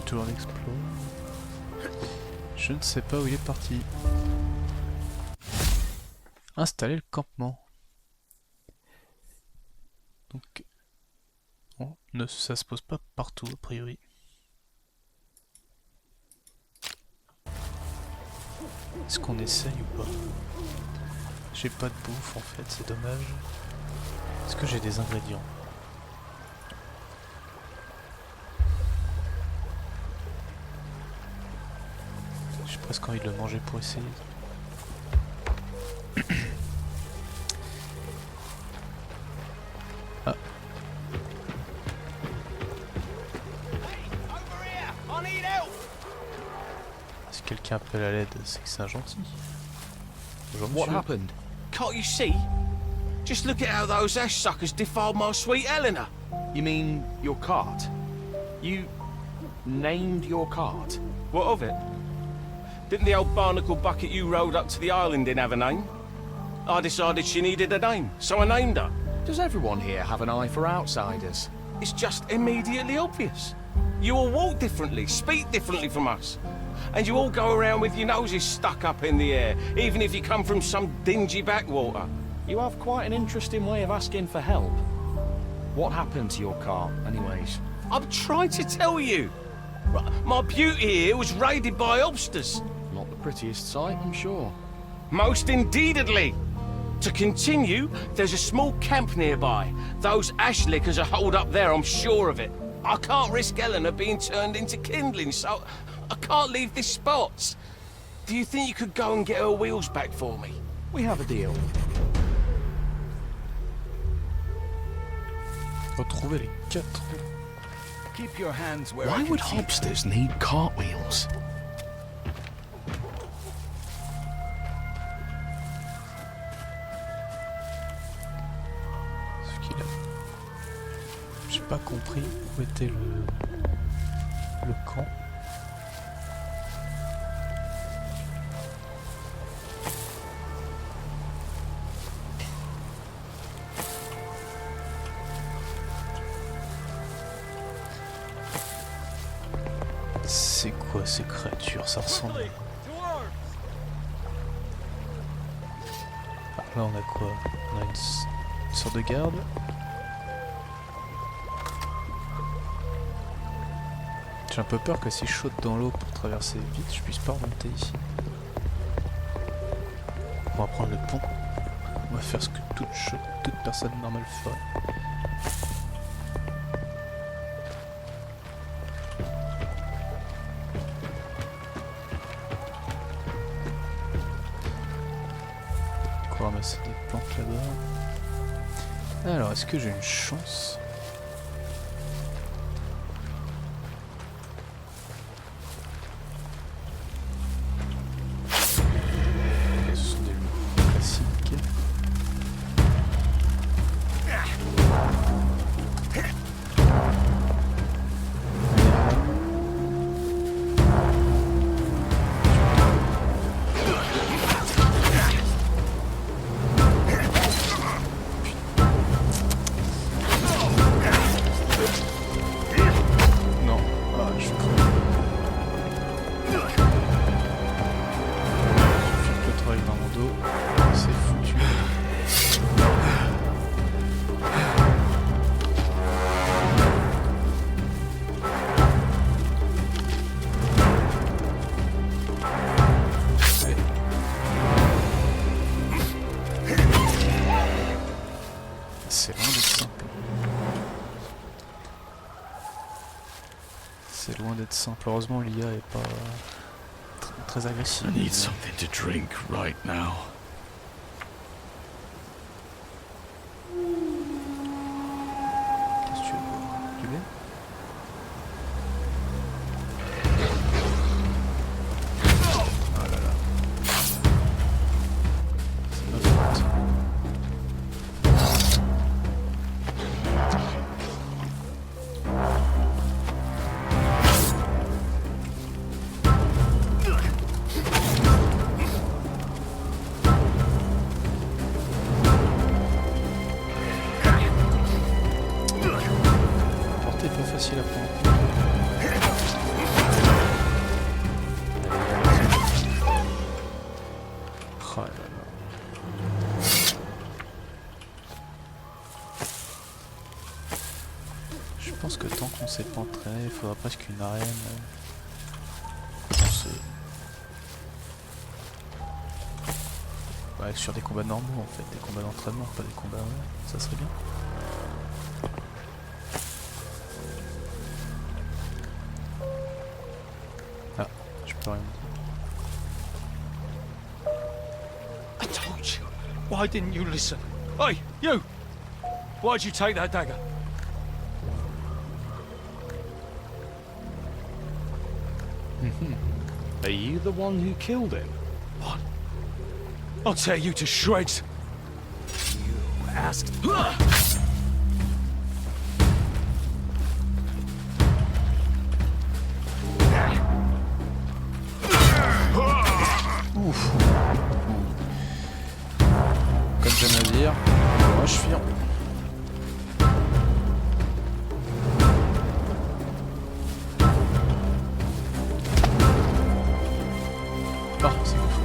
Speaker 1: Toujours l'explore. Je ne sais pas où il est parti. Installer le campement. Donc, bon, ça se pose pas partout a priori. Est-ce qu'on essaye ou pas? J'ai pas de bouffe en fait, c'est dommage. Est-ce que j'ai des ingrédients? J'ai presque envie de le manger pour essayer. Ah. Si quelqu'un appelle à l'aide, c'est que c'est un gentil. Bonjour,
Speaker 3: What
Speaker 1: monsieur.
Speaker 3: happened? Can't you see? Just look at how those ash suckers defiled my sweet Eleanor. You mean your cart? You named your cart? What of it? Didn't the old barnacle bucket you rode up to the island in have a name? I decided she needed a name, so I named her. Does everyone here have an eye for outsiders? It's just immediately obvious. You all walk differently, speak differently from us. And you all go around with your noses stuck up in the air, even if you come from some dingy backwater. You have quite an interesting way of asking for help. What happened to your cart, anyways? I'm trying to tell you. My beauty here was raided by obsters. Not the prettiest sight, I'm sure. Most indeededly. To continue, there's a small camp nearby. Those ash lickers are holed up there, I'm sure of it. I can't risk Eleanor being turned into kindling, so I can't leave this spot. Do you think you could go and get her wheels back for me? We have a deal.
Speaker 1: Retrouver les 4.
Speaker 5: Keep your hands where
Speaker 3: Why
Speaker 5: I can
Speaker 3: would
Speaker 5: see them.
Speaker 3: hobsters need cartwheels?
Speaker 1: Ce qu'il a. J'ai pas compris où était le camp. C'est quoi ces créatures? Ça ressemble. Ah, là on a quoi? On a une sorte de garde. J'ai un peu peur que si je saute dans l'eau pour traverser vite, je puisse pas remonter ici. On va prendre le pont. On va faire ce que toute personne normale ferait. On va ramasser des plantes là-bas. Alors, est-ce que j'ai une chance? Ok, ce sont des loups classiques. C'est loin d'être simple. Heureusement, l'IA est pas très agressive.
Speaker 2: I need something to drink right now.
Speaker 1: Qu'est-ce que tu veux boire? Du lait? Oh là là. C'est ma faute. Portée est pas facile à prendre. Oh là là. Je pense que tant qu'on s'est pas entraîné, il faudra presque une arène. Ouais, sur des combats normaux en fait, des combats d'entraînement, pas des combats. Ouais, ça serait bien. Ah, je peux rien dire.
Speaker 3: I told you. Why didn't you listen? Hey, you! Why'd you take that dagger?
Speaker 2: Are you the one who killed him?
Speaker 3: What? I'll tear you to shreds.
Speaker 4: Asked.
Speaker 1: Ouf. Comme j'aime à dire, moi je firme. Ah, c'est ouf.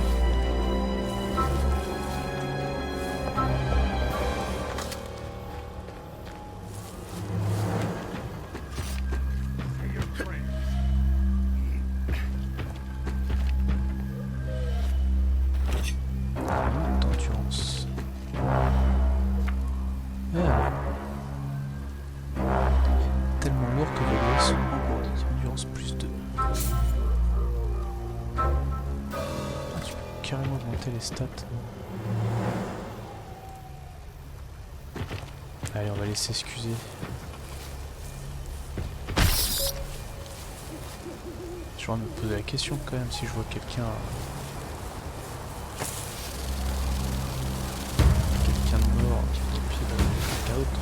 Speaker 1: D'endurance. Ah. Tellement lourd que les doigts sont engourdis. Endurance plus 2. Ah, tu peux carrément augmenter les stats. Allez, on va laisser s'excuser. Je vais me poser la question quand même si je vois quelqu'un. Quelqu'un de mort qui est au pied de quelqu'un d'autre.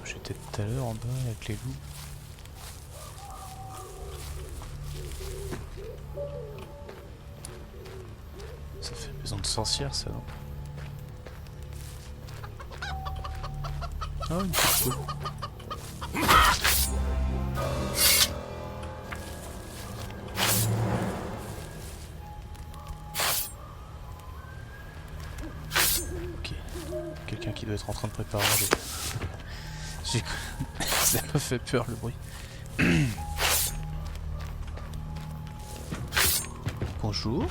Speaker 1: J'étais tout à l'heure en bas avec les loups. Ça fait maison de sorcière ça, non? Ah, une petite poule. Ok. Quelqu'un qui doit être en train de préparer à manger. Ça m'a fait peur le bruit. Bonjour.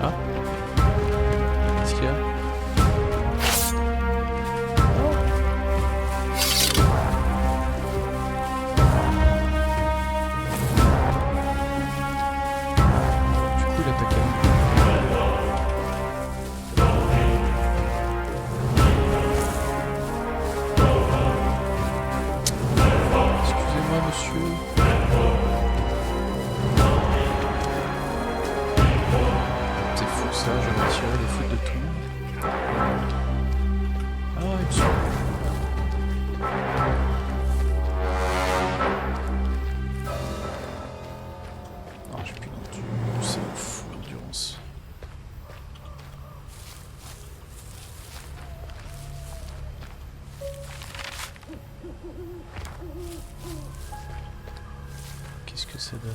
Speaker 1: Ah. Qu'est-ce qu'il y a? Du coup il attaque à nous. Excusez-moi monsieur. ce que ça donne.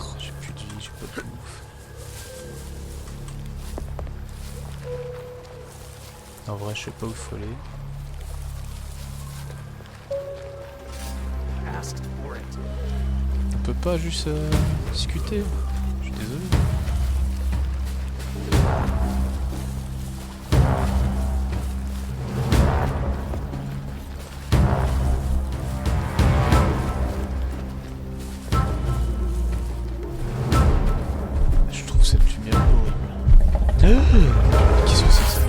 Speaker 1: Oh, j'ai plus de vie, j'ai pas de bouffe. En vrai, je sais pas où il faut aller. On peut pas juste discuter. Je suis désolé. Je trouve cette lumière horrible. Qu'est-ce que c'est que ça?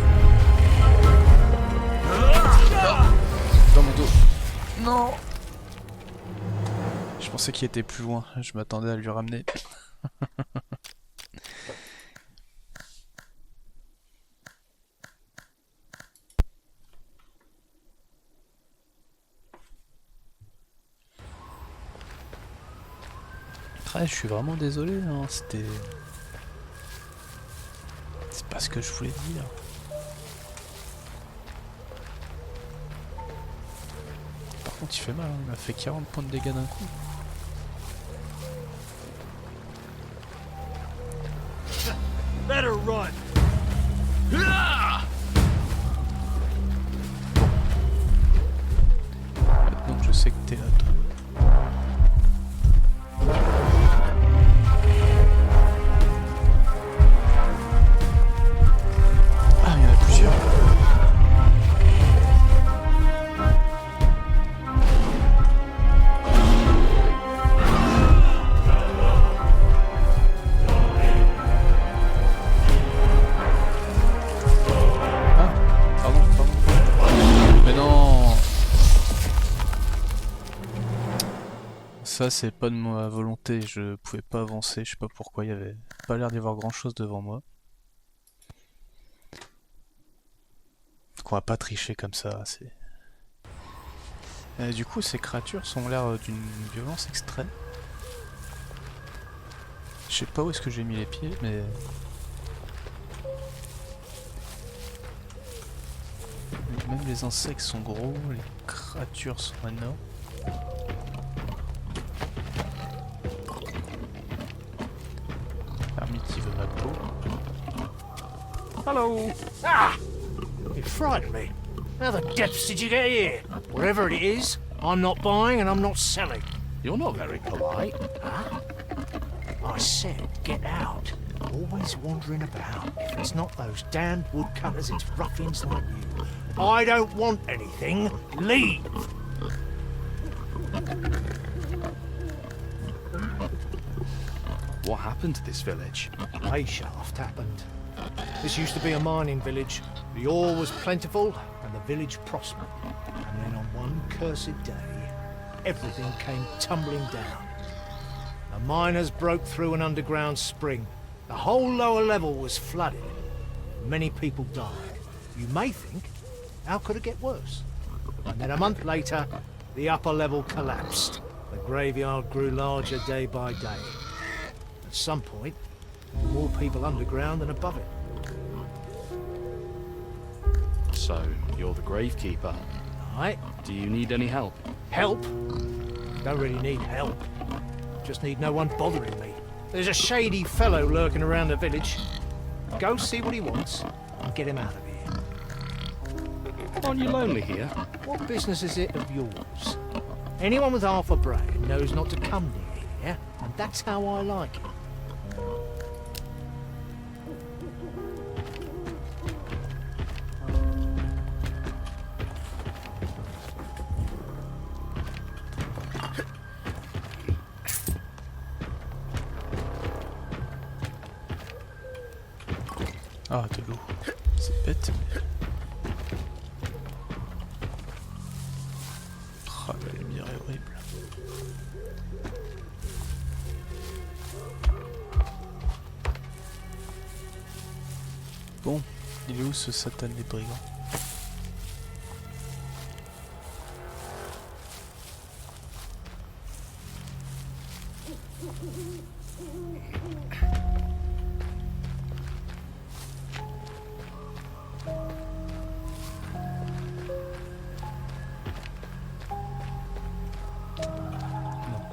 Speaker 1: Dans mon dos. Non. Je pensais qu'il était plus loin. Je m'attendais à lui ramener. Ouais, je suis vraiment désolé, hein. C'était... C'est pas ce que je voulais dire. Par contre, il fait mal, hein. Il m'a fait 40 points de dégâts d'un coup.
Speaker 5: Better run.
Speaker 1: Maintenant que je sais que t'es là, toi. Ah, il y en a plusieurs. Ça c'est pas de ma volonté, je pouvais pas avancer, je sais pas pourquoi, il y avait pas l'air d'y avoir grand chose devant moi. Donc on va pas tricher comme ça, c'est... du coup ces créatures sont l'air d'une violence extrême. Je sais pas où est-ce que j'ai mis les pieds, mais... Même les insectes sont gros, les créatures sont énormes. Qui veut ma peau.
Speaker 6: Hello. Ah! You frightened me. How the depths did you get here? Whatever it is, I'm not buying and I'm not selling.
Speaker 2: You're not very polite.
Speaker 6: Huh? I said, get out. Always wandering about. If it's not those damned woodcutters, it's ruffians like you. I don't want anything. Leave.
Speaker 2: What happened to this village?
Speaker 6: A shaft happened. This used to be a mining village. The ore was plentiful and the village prospered. And then on one cursed day, everything came tumbling down. The miners broke through an underground spring. The whole lower level was flooded. Many people died. You may think, how could it get worse? And then a month later, the upper level collapsed. The graveyard grew larger day by day. At some point, more people underground than above it.
Speaker 2: So, you're the gravekeeper.
Speaker 6: Right?
Speaker 2: Do you need any help?
Speaker 6: Help? Don't really need help. Just need no one bothering me. There's a shady fellow lurking around the village. Go see what he wants and get him out of here.
Speaker 2: Aren't you lonely here?
Speaker 6: What business is it of yours? Anyone with half a brain knows not to come near here, and that's how I like it.
Speaker 1: Ah, de l'eau. C'est bête, mais... Ah, la lumière est horrible. Bon, il est où ce satané brigand?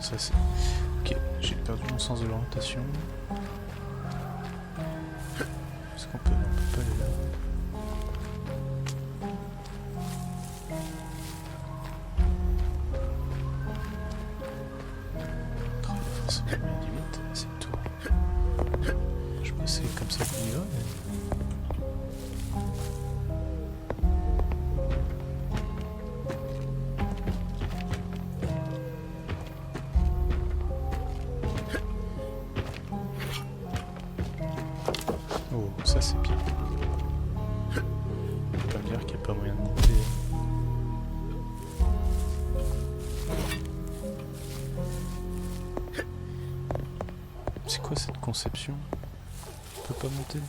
Speaker 1: ça c'est... Ok, j'ai perdu mon sens de l'orientation. Est-ce qu'on peut... Non, on peut pas aller là. Oh, il y a forcément une limite, c'est tout. Je pense que c'est comme ça qu'on y va, mais... Oh, ça c'est bien. On peut pas me dire qu'il n'y a pas moyen de monter. C'est quoi cette conception? On peut pas monter.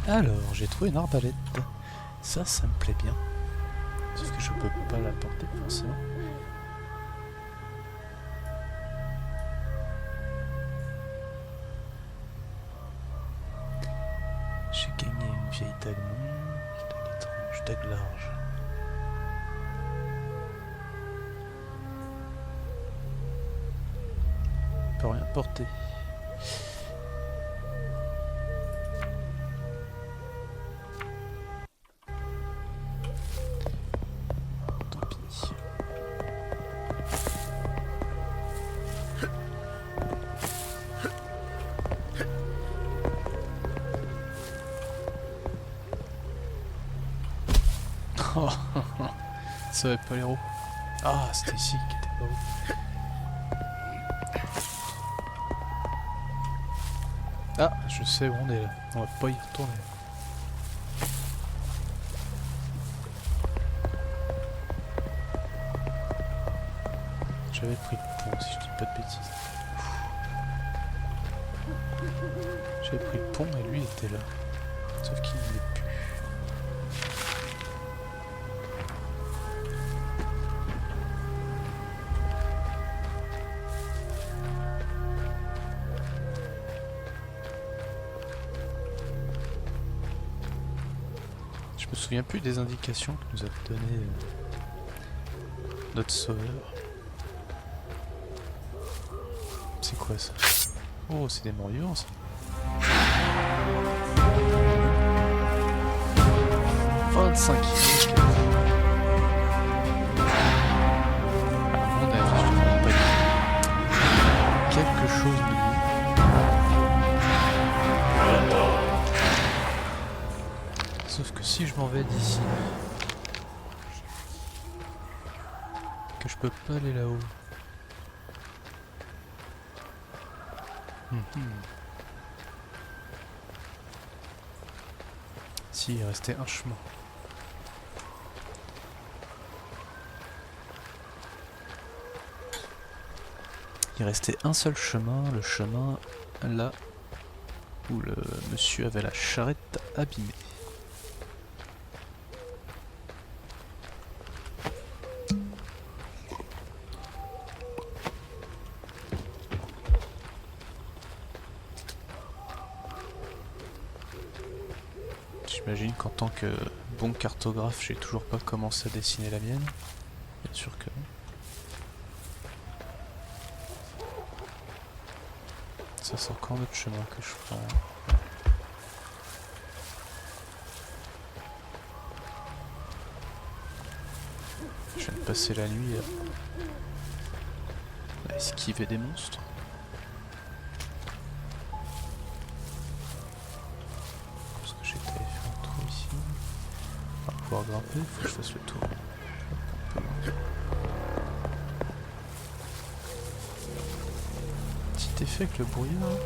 Speaker 1: Alors, j'ai trouvé une arbalète. Ça me plaît bien. Sauf que je peux pas la porter forcément. J'ai gagné une vieille dague longue, dague étrange, dague large. On peut rien porter. Tant pis. Oh, ça va pas l'héros. Ah, c'était ici qui était pas haut. Ah, je sais où on est là. On va pas y retourner. J'avais pris le pont, si je dis pas de bêtises. J'avais pris le pont et lui était là. Sauf qu'il n'y est plus. Je me souviens plus des indications que nous a donné notre sauveur. C'est quoi ça? Oh, c'est des morts vivants ça. 25 kilos. À mon avis, je ne comprends pas du tout. Quelque chose me dit. Sauf que si je m'en vais d'ici, que je peux pas aller là-haut. Si, il restait un chemin. Il restait un seul chemin, le chemin là où le monsieur avait la charrette abîmée. J'imagine qu'en tant que bon cartographe, j'ai toujours pas commencé à dessiner la mienne. Bien sûr que non. Ça c'est encore notre chemin que je prends. Je viens de passer la nuit à esquiver des monstres. Parce que j'ai allé faire un trou ici. On va pouvoir grimper, il faut que je fasse le tour. Petit effet avec le brouillard.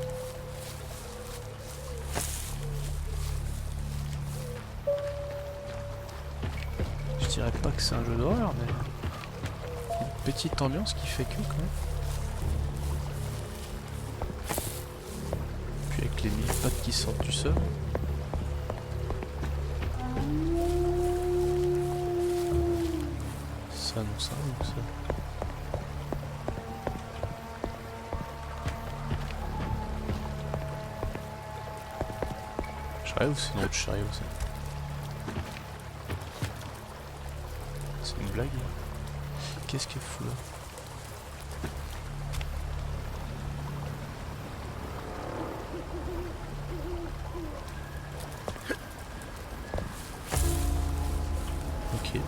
Speaker 1: Je dirais pas que c'est un jeu d'horreur, mais il y a une petite ambiance qui fait que quand même. Puis avec les 1000 pattes qui sortent du sol. Ça non, ça non, ça. Chariot ou c'est une autre chariot ça? C'est une blague? Qu'est-ce qu'elle fout là? Ok.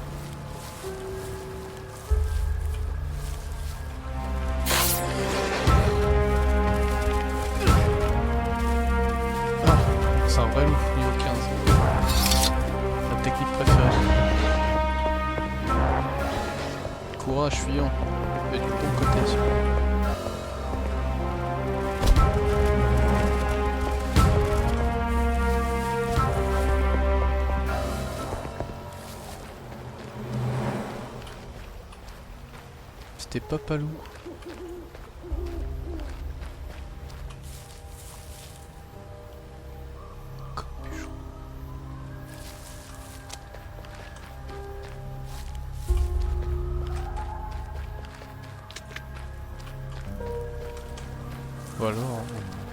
Speaker 1: Ah, c'est un vrai loup, niveau 15. La technique préférée. Courage, fuyant. Mais du bon côté. C'était Papalou. Corbuchon. Ou alors,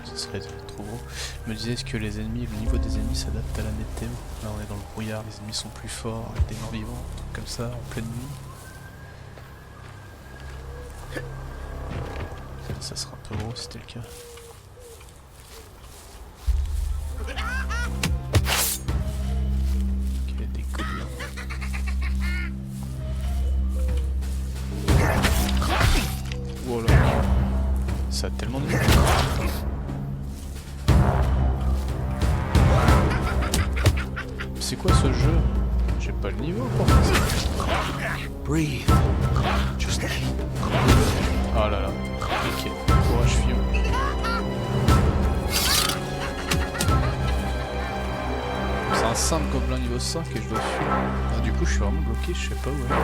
Speaker 1: ce serait trop gros. Je me disais, est-ce que les ennemis, le niveau des ennemis s'adapte à la météo? Là on est dans le brouillard, les ennemis sont plus forts, avec des morts vivants, un truc comme ça, en pleine nuit. Ça sera un peu gros si c'était le cas. Ok, des gobelins. Voilà. Ça a tellement de... C'est quoi ce jeu? J'ai pas le niveau pour faire ça.
Speaker 3: Breathe. Just keep.
Speaker 1: Ah là là. Ok. Courage fion. C'est un simple gobelin niveau 5 et je dois fuir. Ah, du coup je suis vraiment bloqué, je sais pas où aller.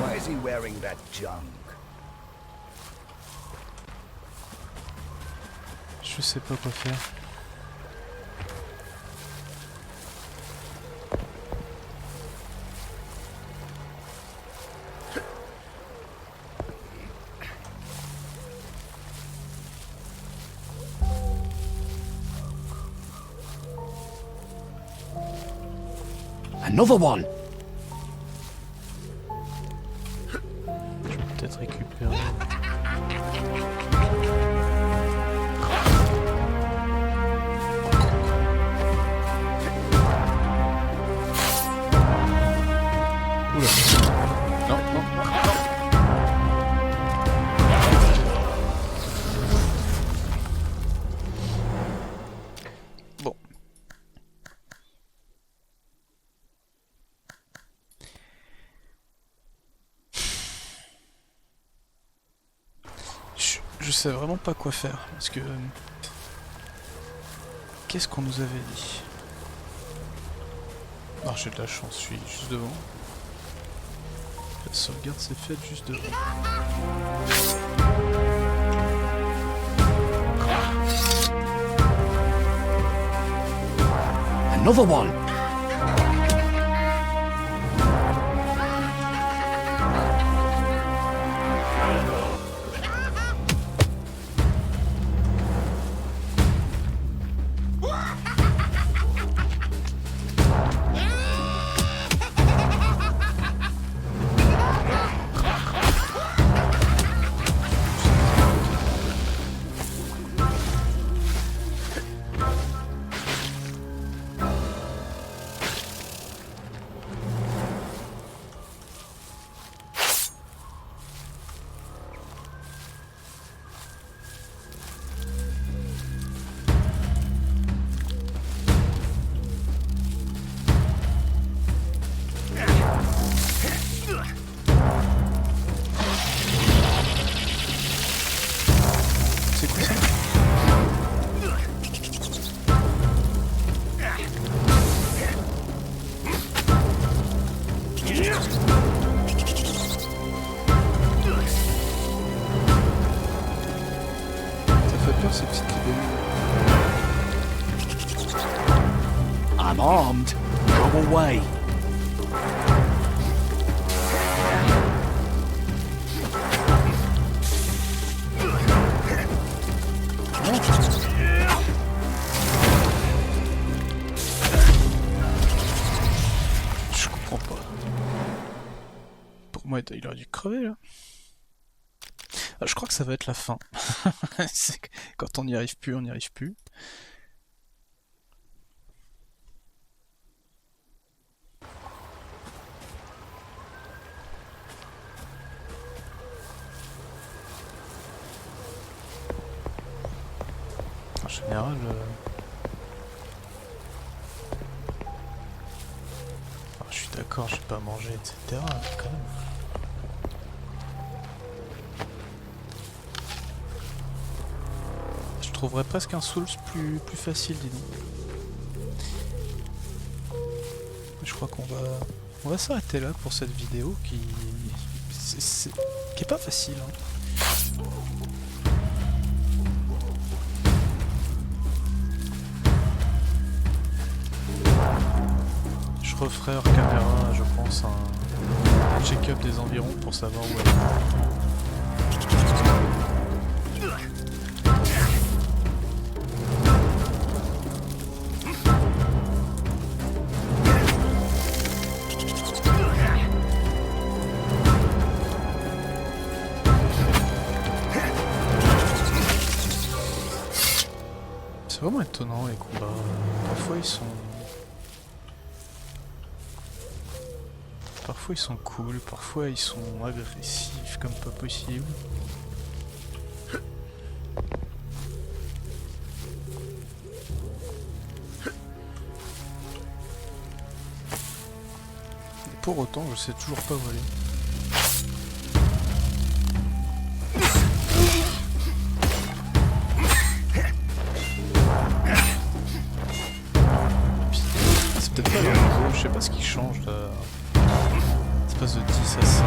Speaker 7: Why is he wearing that junk?
Speaker 1: Je sais pas quoi faire.
Speaker 2: Another one!
Speaker 1: Je vais peut-être récupérer. Oula. Non, non, non. Bon. Je sais vraiment pas quoi faire parce que qu'est-ce qu'on nous avait dit? Ah, j'ai de la chance, je suis juste devant. La sauvegarde s'est faite juste devant.
Speaker 2: Another one!
Speaker 1: C'est quoi ça? Ça fait peur ces petites libellules.
Speaker 3: I'm armed. Go away.
Speaker 1: Moi, il aurait dû crever là. Ah, je crois que ça va être la fin. C'est que quand on n'y arrive plus, on n'y arrive plus. En général, enfin, je suis d'accord, je vais pas manger, etc. Mais quand même. Je trouverais presque un Souls plus facile, dis donc. Je crois qu'on va s'arrêter là pour cette vidéo qui est pas facile. Hein. Je referai hors caméra, je pense, un check-up des environs pour savoir où elle est. C'est vraiment étonnant les combats. Parfois ils sont cool, parfois ils sont agressifs comme pas possible. Et pour autant, je sais toujours pas voler. C'est peut-être pas le niveau, je sais pas ce qui change là. Passe de 10 à 5.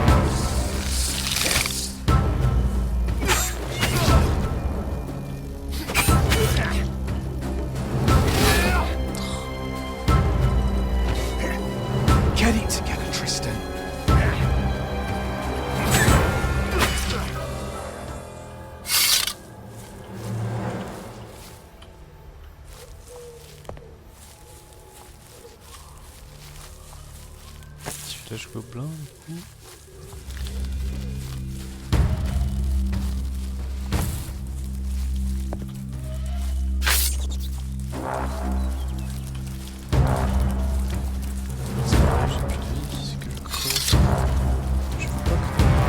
Speaker 2: Get it together, Tristan.
Speaker 1: Village gobelin, du coup. J'ai plus de vie, c'est que je creuse. Je peux pas crever.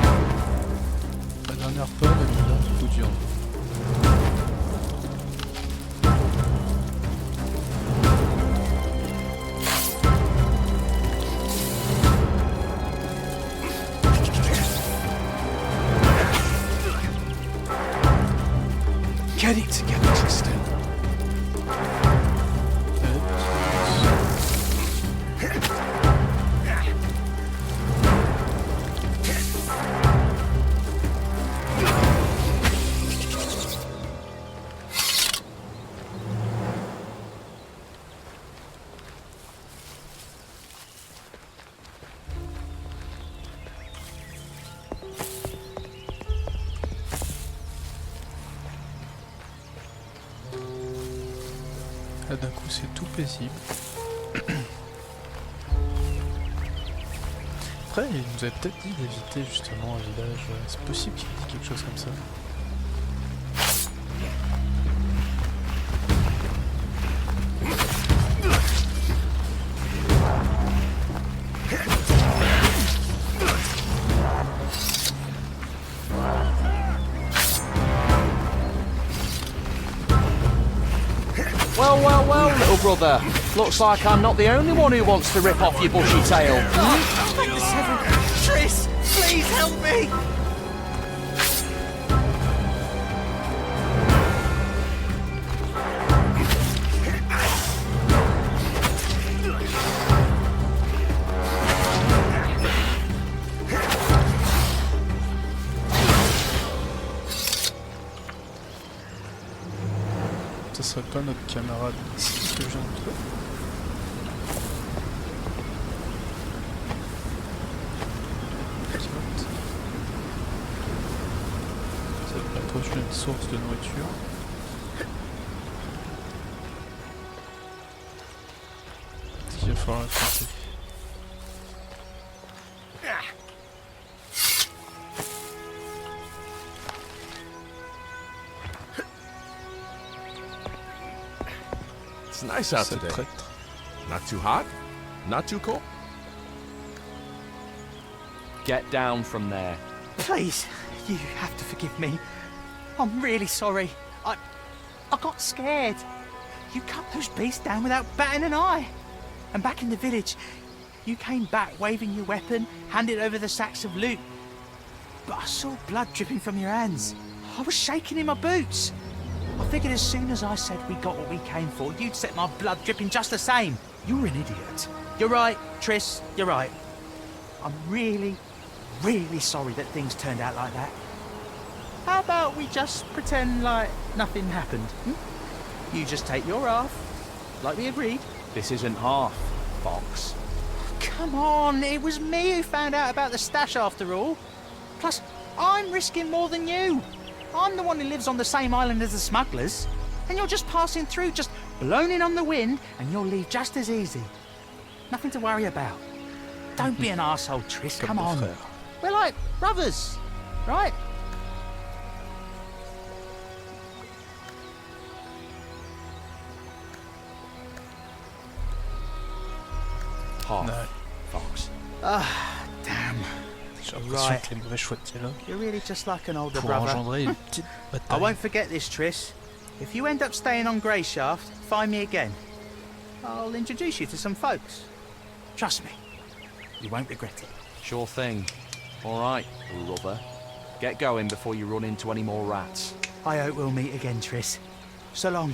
Speaker 1: La dernière pomme, elle me donne du coup dur.
Speaker 2: Get it together, Tristan.
Speaker 1: Là d'un coup c'est tout paisible. Après il nous avait peut-être dit d'éviter justement un village. C'est possible qu'il ait dit quelque chose comme ça.
Speaker 7: Well, little brother. Looks like I'm not the only one who wants to rip off your bushy tail.
Speaker 4: Tris, please help me!
Speaker 1: Ce serait pas notre camarade ici que je viens de trouver. Ça va être la prochaine source de nourriture. Il va falloir la tenter.
Speaker 8: It's nice out
Speaker 1: Sale
Speaker 8: today.
Speaker 1: traître.
Speaker 8: Not too hot, not too cold.
Speaker 7: Get down from there.
Speaker 4: Please, you have to forgive me. I'm really sorry. I got scared. You cut those beasts down without batting an eye. And back in the village, you came back waving your weapon, handed over the sacks of loot. But I saw blood dripping from your hands. I was shaking in my boots. I figured as soon as I said we got what we came for, you'd set my blood dripping just the same.
Speaker 6: You're an idiot.
Speaker 4: You're right, Triss, you're right. I'm really, really sorry that things turned out like that. How about we just pretend like nothing happened? You just take your half, like we agreed.
Speaker 7: This isn't half, Fox.
Speaker 4: Come on, it was me who found out about the stash after all. Plus, I'm risking more than you. I'm the one who lives on the same island as the smugglers. And you're just passing through, just blown in on the wind, and you'll leave just as easy. Nothing to worry about. Don't be an arsehole, Triss,
Speaker 1: Comme
Speaker 4: come
Speaker 1: des
Speaker 4: on.
Speaker 1: frères.
Speaker 4: We're like brothers, right?
Speaker 7: Half,
Speaker 1: No.
Speaker 7: Fox.
Speaker 4: Damn.
Speaker 1: J'ai l'impression
Speaker 4: Right.
Speaker 1: que les mauvais choix de dialogue
Speaker 4: You're really just like an older
Speaker 1: pour
Speaker 4: brother.
Speaker 1: engendrer une petite
Speaker 4: I
Speaker 1: bataille.
Speaker 4: won't forget this, Triss. If you end up staying on Greyshaft, find me again. I'll introduce you to some folks. Trust me, you won't regret it.
Speaker 7: Sure thing. All right, brother. Get going before you run into any more rats.
Speaker 4: I hope we'll meet again, Triss. So long.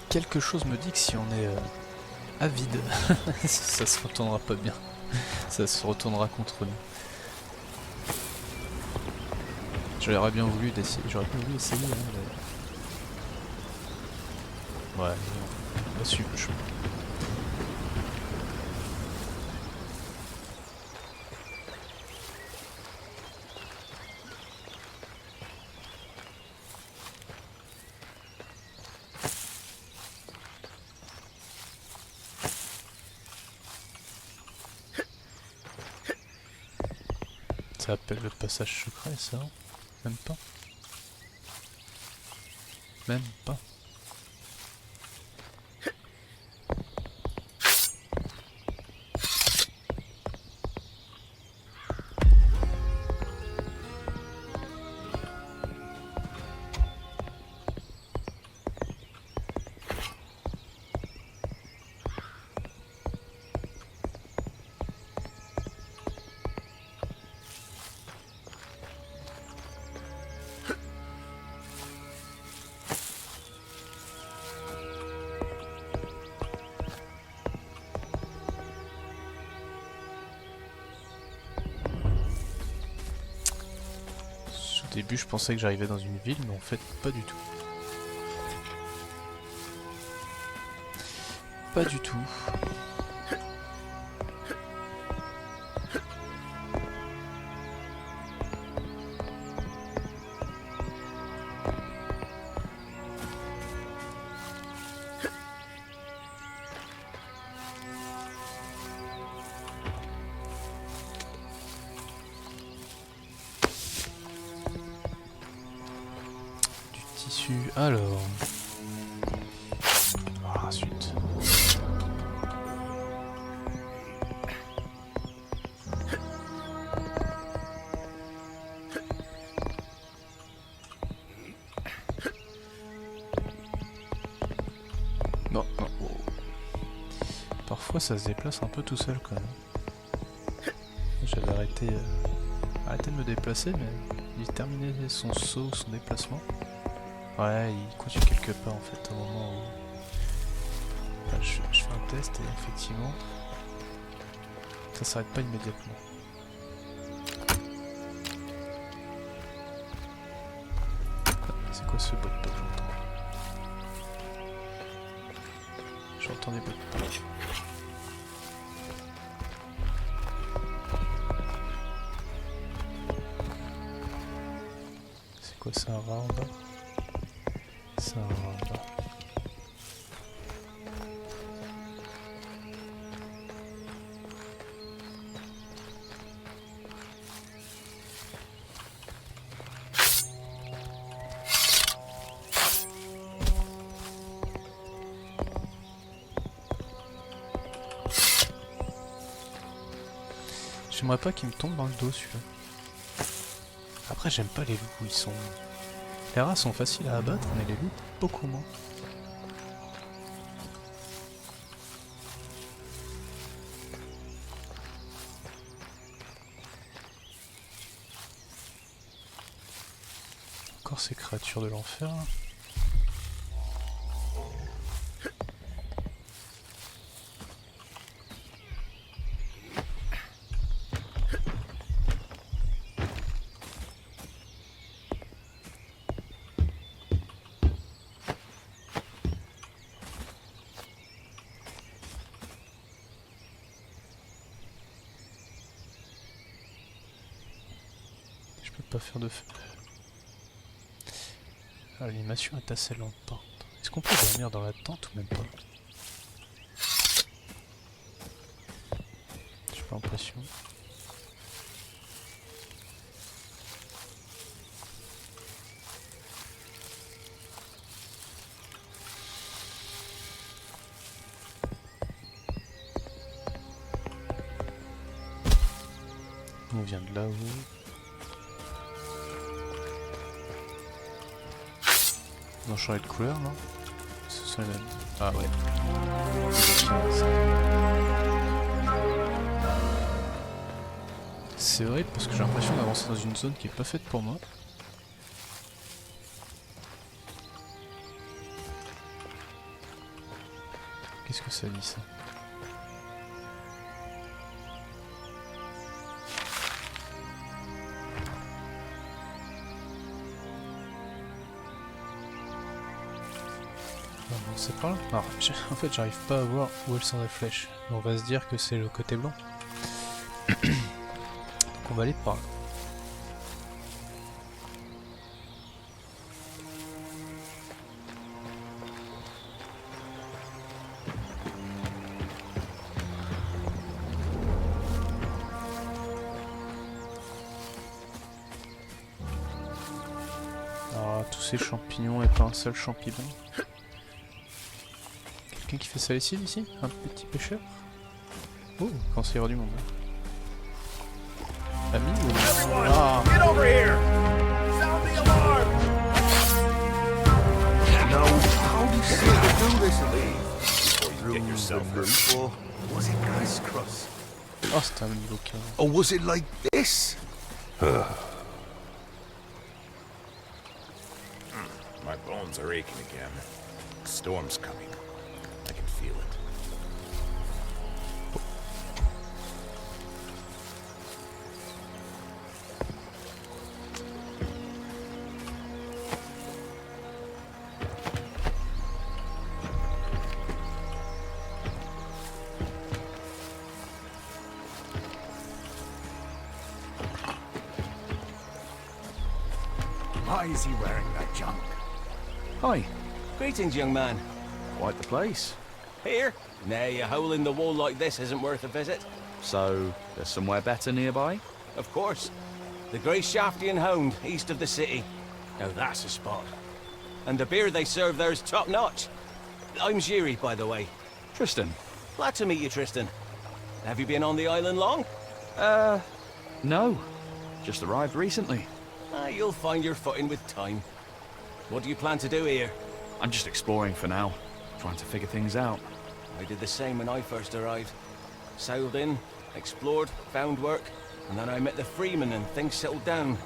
Speaker 1: Quelque chose me dit que si on est avide, ça se retournera pas bien. Ça se retournera contre nous. J'aurais bien voulu essayer. J'aurais bien voulu essayer. Hein, mais... Ouais, on va suivre le chemin. Ça appelle le passage secret, ça? Même pas. Même pas. Au début, je pensais que j'arrivais dans une ville, mais en fait, pas du tout. Pas du tout. Alors... Ah, zut. Non, non. Oh. Parfois ça se déplace un peu tout seul quand même. J'avais arrêté de me déplacer, mais il terminait son saut, son déplacement. Ouais, il continue quelque part en fait au moment où enfin, je fais un test et effectivement ça s'arrête pas immédiatement. C'est quoi ce bruit de pas que j'entends? J'entends des bruits de pas. C'est quoi ça, un rat en bas? Ça va. J'aimerais pas qu'il me tombe dans le dos celui-là. Après j'aime pas les loups, ils sont... Les rats sont faciles à abattre mais les loups beaucoup moins. Encore ces créatures de l'enfer là. Je peux pas faire de feu. Ah, l'animation est assez lente par contre. Est-ce qu'on peut dormir dans la tente ou même pas? J'ai pas l'impression. On vient de là-haut. Ils ont changé de couleur, non? Ce sont les mêmes. Ah ouais. C'est vrai parce que j'ai l'impression d'avancer dans une zone qui est pas faite pour moi. Qu'est-ce que ça dit ça? C'est pas là. Alors, en fait, j'arrive pas à voir où elles sont les flèches. On va se dire que c'est le côté blanc. Donc on va aller par là. Ah, tous ces champignons et pas un seul champignon. Quelqu'un qui fait ça ici, un petit pêcheur? Oh, quand il y aura du monde. Ami ou... Ah.
Speaker 5: Get over here! Sound the alarm!
Speaker 9: Now, how do you say to do this, Lee? Before you get yourself hurt? Or was it crisscross?
Speaker 1: Oh, c'était un niveau 15.
Speaker 9: Or was it like this?
Speaker 5: My bones are aching again. The storm's coming. I can feel it.
Speaker 9: Why is he wearing that junk?
Speaker 3: Hi.
Speaker 7: Greetings, young man.
Speaker 3: Quite the place.
Speaker 7: Here? Nay, a hole in the wall like this isn't worth a visit.
Speaker 3: So, there's somewhere better nearby?
Speaker 7: Of course. The Grey Shaftian Hound, east of the city. Now that's a spot. And the beer they serve there's top-notch. I'm Jiri, by the way.
Speaker 3: Tristan.
Speaker 7: Glad to meet you, Tristan. Have you been on the island long?
Speaker 3: No. Just arrived recently.
Speaker 7: You'll find your footing with time. What do you plan to do here?
Speaker 3: I'm just exploring for now. Trying to figure things out.
Speaker 7: I did the same when I first arrived. Sailed in, explored, found work, and then I met the Freeman and things settled down.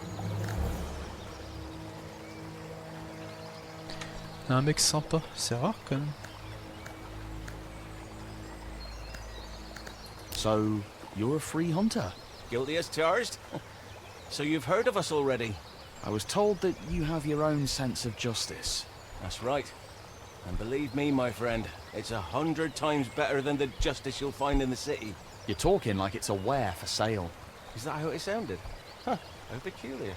Speaker 1: Un mec sympa, c'est rare quand même.
Speaker 3: So, you're a free hunter?
Speaker 7: Guilty as charged? So you've heard of us already?
Speaker 3: I was told that you have your own sense of justice.
Speaker 7: That's right. And believe me, my friend, it's 100 times better than the justice you'll find in the city.
Speaker 3: You're talking like it's a ware for sale.
Speaker 7: Is that how it sounded? Huh, how peculiar.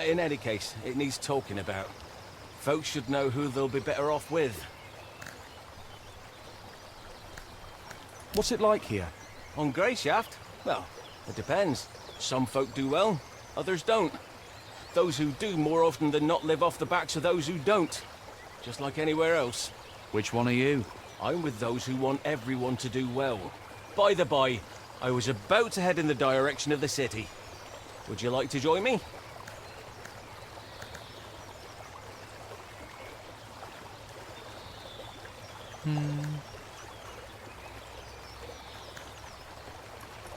Speaker 7: In any case, it needs talking about. Folks should know who they'll be better off with.
Speaker 3: What's it like here?
Speaker 7: On Greyshaft? Well, it depends. Some folk do well, others don't. Those who do more often than not live off the backs of those who don't. Just like anywhere else.
Speaker 3: Which one are you?
Speaker 7: I'm with those who want everyone to do well. By the by, I was about to head in the direction of the city. Would you like to join me?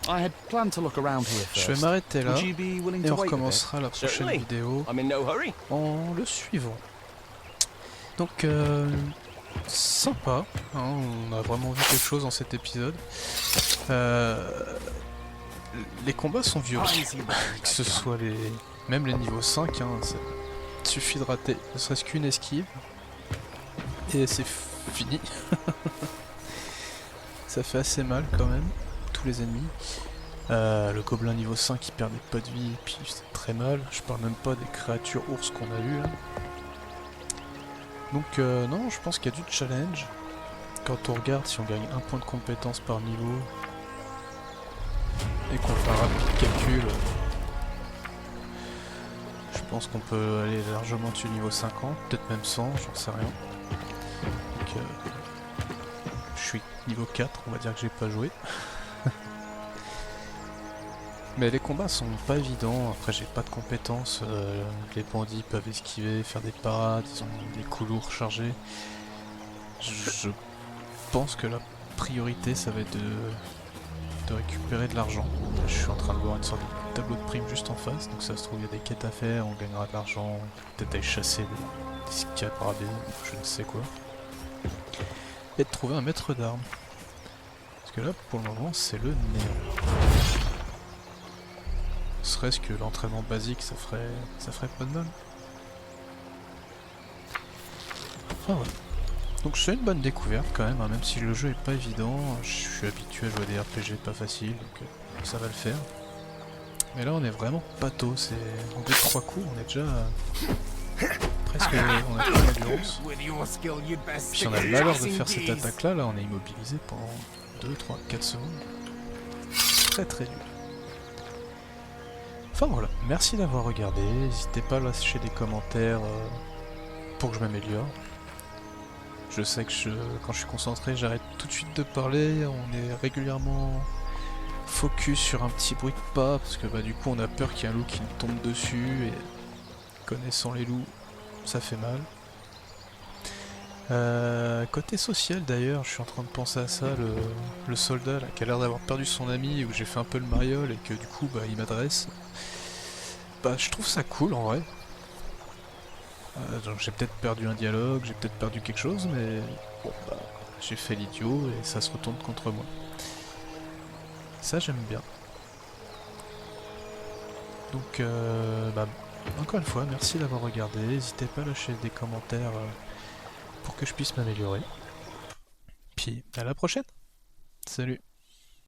Speaker 9: I had planned to look around here
Speaker 1: Je vais
Speaker 9: first.
Speaker 1: m'arrêter là
Speaker 9: Would you be willing
Speaker 1: et
Speaker 9: to
Speaker 1: on
Speaker 9: wait a bit?
Speaker 1: recommencera la prochaine
Speaker 7: Certainly.
Speaker 1: vidéo
Speaker 7: I'm in no hurry.
Speaker 1: en le suivant. Donc sympa, hein, on a vraiment vu quelque chose dans cet épisode. Les combats sont violents, que ce soit même les niveaux 5, hein, ça suffit de rater ne serait-ce qu'une esquive et c'est fini. Ça fait assez mal quand même, tous les ennemis. Le gobelin niveau 5 il perdait pas de vie et puis c'est très mal. Je parle même pas des créatures ours qu'on a vues là. Donc non, je pense qu'il y a du challenge. Quand on regarde si on gagne un point de compétence par niveau et qu'on fait un rapide calcul, je pense qu'on peut aller largement dessus niveau 50, peut-être même 100, j'en sais rien. Donc je suis niveau 4, on va dire que j'ai pas joué. Mais les combats sont pas évidents, après j'ai pas de compétences, les bandits peuvent esquiver, faire des parades, ils ont des coups lourds chargés. Je pense que la priorité ça va être de récupérer de l'argent. Je suis en train de voir une sorte de tableau de primes juste en face, donc ça se trouve il y a des quêtes à faire, on gagnera de l'argent, peut-être aller chasser des scarabées, je ne sais quoi. Et de trouver un maître d'armes. Parce que là pour le moment c'est le néant. Serait-ce que l'entraînement basique ça ferait pas de mal. Enfin voilà. Donc c'est une bonne découverte quand même, hein, même si le jeu est pas évident, je suis habitué à jouer à des RPG pas faciles, donc ça va le faire. Mais là on est vraiment pato, c'est en 2-3 coups, on est déjà presque on a plus d'endurance. Puis on a le malheur de faire cette attaque là, on est immobilisé pendant 2, 3, 4 secondes. Très très dur. Enfin voilà, merci d'avoir regardé, n'hésitez pas à lâcher des commentaires pour que je m'améliore. Je sais que quand je suis concentré, j'arrête tout de suite de parler, on est régulièrement focus sur un petit bruit de pas, parce que bah, du coup on a peur qu'il y ait un loup qui nous tombe dessus, et connaissant les loups, ça fait mal. Côté social d'ailleurs, je suis en train de penser à ça, le soldat là, qui a l'air d'avoir perdu son ami, où j'ai fait un peu le mariole et que du coup bah, il m'adresse. Bah je trouve ça cool en vrai. J'ai peut-être perdu un dialogue, j'ai peut-être perdu quelque chose, mais bon bah j'ai fait l'idiot et ça se retourne contre moi. Ça j'aime bien. Donc bah, encore une fois, merci d'avoir regardé, n'hésitez pas à lâcher des commentaires pour que je puisse m'améliorer. Puis à la prochaine. Salut.